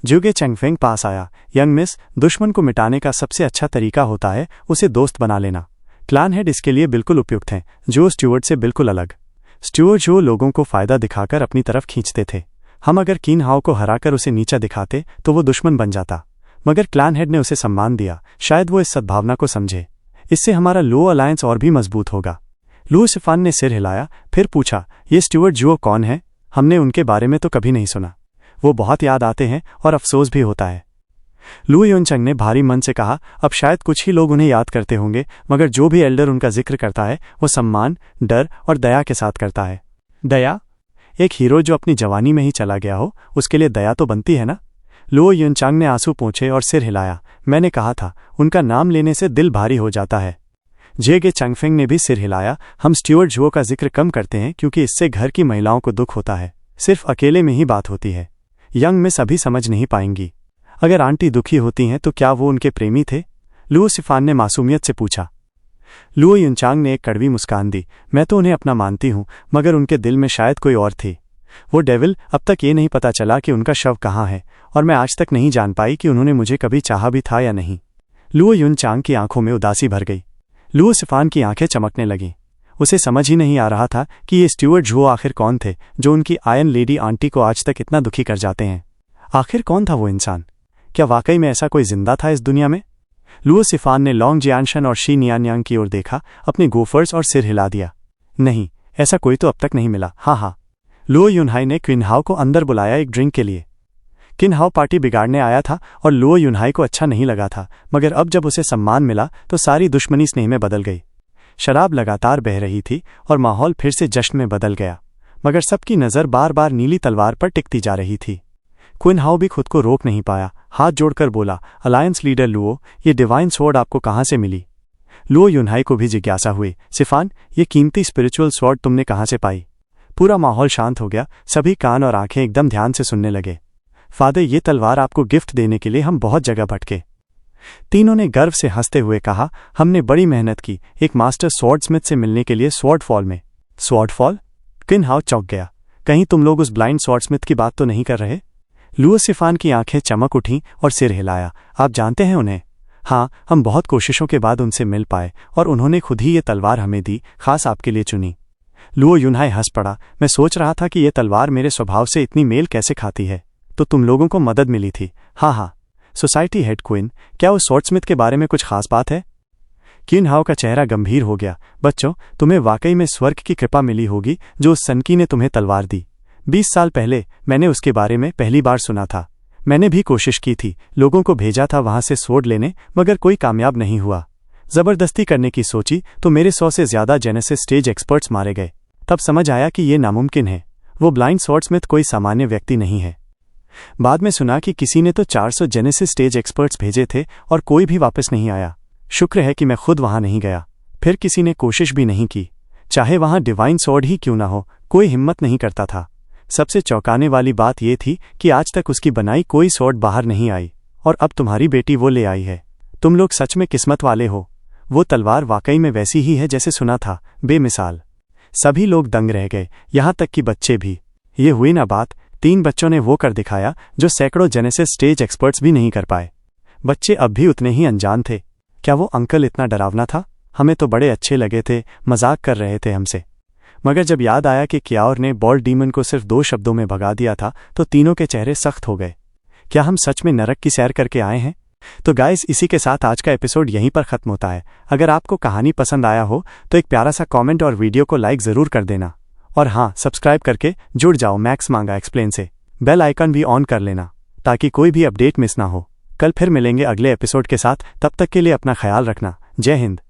जुगे चेंगफेंग पास आया। यंग मिस, दुश्मन को मिटाने का सबसे अच्छा तरीका होता है उसे दोस्त बना लेना। क्लान हेड इसके लिए बिल्कुल उपयुक्त हैं, जो स्टुअर्ट से बिल्कुल अलग। स्टुअर्ट जो लोगों को फायदा दिखाकर अपनी तरफ खींचते थे। हम अगर कीन हाउ को हराकर उसे नीचा दिखाते तो वो दुश्मन बन जाता, मगर क्लान हेड ने उसे सम्मान दिया। शायद वो इस सद्भावना को समझे। इससे हमारा लुओ अलायंस और भी मजबूत होगा। लुओ सिफान ने सिर हिलाया, फिर पूछा, ये स्टुअर्ट जुओ कौन है? हमने उनके बारे में तो कभी नहीं सुना। वो बहुत याद आते हैं और अफसोस भी होता है। लुओ युनचंग ने भारी मन से कहा, अब शायद कुछ ही लोग उन्हें याद करते होंगे, मगर जो भी एल्डर उनका जिक्र करता है वो सम्मान, डर और दया के साथ करता है। दया? एक हीरो जो अपनी जवानी में ही चला गया हो, उसके लिए दया तो बनती है ना? लुओ युनचांग ने आंसू पोंछे और सिर हिलाया। मैंने कहा था, उनका नाम लेने से दिल भारी हो जाता है। जेगे चंगफेंग ने भी सिर हिलाया। हम स्टुअर्ट जुओ का जिक्र कम करते हैं क्योंकि इससे घर की महिलाओं को दुख होता है। सिर्फ अकेले में ही बात होती है। यंग मिस अभी समझ नहीं पाएंगी। अगर आंटी दुखी होती हैं तो क्या वो उनके प्रेमी थे? लुओ सिफान ने मासूमियत से पूछा। लुओ युनचांग ने एक कड़वी मुस्कान दी। मैं तो उन्हें अपना मानती हूँ, मगर उनके दिल में शायद कोई और थी। वो डेविल, अब तक ये नहीं पता चला कि उनका शव कहाँ है, और मैं आज तक नहीं जान पाई कि उन्होंने मुझे कभी चाहा भी था या नहीं। लुओ युनचांग की आंखों में उदासी भर गई। लुओ सिफान की आंखें चमकने लगीं। उसे समझ ही नहीं आ रहा था कि ये स्टुअर्ट जुओ आखिर कौन थे जो उनकी आयन लेडी आंटी को आज तक इतना दुखी कर जाते हैं। आखिर कौन था वो इंसान? क्या वाकई में ऐसा कोई जिंदा था इस दुनिया में? लुओ सिफान ने लॉन्ग जियानशन और शी नियानयांग की ओर देखा, अपने गोफर्स और सिर हिला दिया। नहीं, ऐसा कोई तो अब तक नहीं मिला। हाँ। लुओ युनहाई ने क्विनहाओ को अंदर बुलाया एक ड्रिंक के लिए। क्विनहाओ पार्टी बिगाड़ने आया था और लुओ युनहाई को अच्छा नहीं लगा था, मगर अब जब उसे सम्मान मिला तो सारी दुश्मनी स्नेह में बदल गई। शराब लगातार बह रही थी और माहौल फिर से जश्न में बदल गया, मगर सबकी नज़र बार बार नीली तलवार पर टिकती जा रही थी। क्विनहाओ भी खुद को रोक नहीं पाया, हाथ जोड़कर बोला, अलायंस लीडर लुओ, ये डिवाइन स्वॉर्ड आपको कहाँ से मिली? लुओ युनहाई को भी जिज्ञासा हुई। सिफान, ये कीमती स्पिरिचुअल स्वॉर्ड तुमने कहाँ से पाई? पूरा माहौल शांत हो गया। सभी कान और आंखें एकदम ध्यान से सुनने लगे। फादर, ये तलवार आपको गिफ्ट देने के लिए हम बहुत जगह भटके। तीनों ने गर्व से हंसते हुए कहा, हमने बड़ी मेहनत की एक मास्टर स्वॉर्डस्मिथ से मिलने के लिए स्वॉर्डफॉल में। स्वॉर्डफॉल? क्विनहाओ चौंक गया। कहीं तुम लोग उस ब्लाइंड स्वॉर्डस्मिथ की बात तो नहीं कर रहे? लुओ सिफान की आंखें चमक उठीं और सिर हिलाया। आप जानते हैं उन्हें? हाँ, हम बहुत कोशिशों के बाद उनसे मिल पाए और उन्होंने खुद ही ये तलवार हमें दी, खास आपके लिए चुनी। लुओ युनहाई हंस पड़ा। मैं सोच रहा था कि ये तलवार मेरे स्वभाव से इतनी मेल कैसे खाती है। तो तुम लोगों को मदद मिली थी? हाँ। सोसाइटी हेड क्वीन, क्या उस स्वॉर्डस्मिथ के बारे में कुछ खास बात है? क्विनहाओ का चेहरा गंभीर हो गया। बच्चों, तुम्हें वाकई में स्वर्ग की कृपा मिली होगी जो उस सनकी ने तुम्हें तलवार दी। 20 साल पहले मैंने उसके बारे में पहली बार सुना था। मैंने भी कोशिश की थी, लोगों को भेजा था वहां से स्वॉर्ड लेने, मगर कोई कामयाब नहीं हुआ। जबरदस्ती करने की सोची तो मेरे 100 से ज्यादा जेनेसिस स्टेज एक्सपर्ट्स मारे गए। तब समझ आया कि ये नामुमकिन है। वो ब्लाइंड स्वॉर्डस्मिथ कोई सामान्य व्यक्ति नहीं है। बाद में सुना कि किसी ने तो 400 जेनेसिस स्टेज एक्सपर्ट्स भेजे थे और कोई भी वापस नहीं आया। शुक्र है कि मैं खुद वहां नहीं गया। फिर किसी ने कोशिश भी नहीं की। चाहे वहां डिवाइन स्वॉर्ड ही क्यों ना हो, कोई हिम्मत नहीं करता था। सबसे चौंकाने वाली बात यह थी कि आज तक उसकी बनाई कोई स्वॉर्ड बाहर नहीं आई, और अब तुम्हारी बेटी वो ले आई है। तुम लोग सच में किस्मत वाले हो। वो तलवार वाकई में वैसी ही है जैसे सुना था, बेमिसाल। सभी लोग दंग रह गए, यहां तक कि बच्चे भी। ये हुई ना बात, 3 बच्चों ने वो कर दिखाया जो सैकड़ों जेनेसिस स्टेज एक्सपर्ट्स भी नहीं कर पाए। बच्चे अब भी उतने ही अनजान थे। क्या वो अंकल इतना डरावना था? हमें तो बड़े अच्छे लगे थे, मजाक कर रहे थे हमसे। मगर जब याद आया कि क्याओर ने बॉल्ड डीमन को सिर्फ 2 शब्दों में भगा दिया था तो तीनों के चेहरे सख्त हो गए। क्या हम सच में नरक की सैर करके आए हैं? तो गाइस, इसी के साथ आज का एपिसोड यहीं पर खत्म होता है। अगर आपको कहानी पसंद आया हो तो एक प्यारा सा कमेंट और वीडियो को लाइक जरूर कर देना। और हाँ, सब्सक्राइब करके जुड़ जाओ मैक्स मांगा एक्सप्लेन से। बेल आइकन भी ऑन कर लेना ताकि कोई भी अपडेट मिस ना हो। कल फिर मिलेंगे अगले एपिसोड के साथ। तब तक के लिए अपना ख्याल रखना। जय हिंद।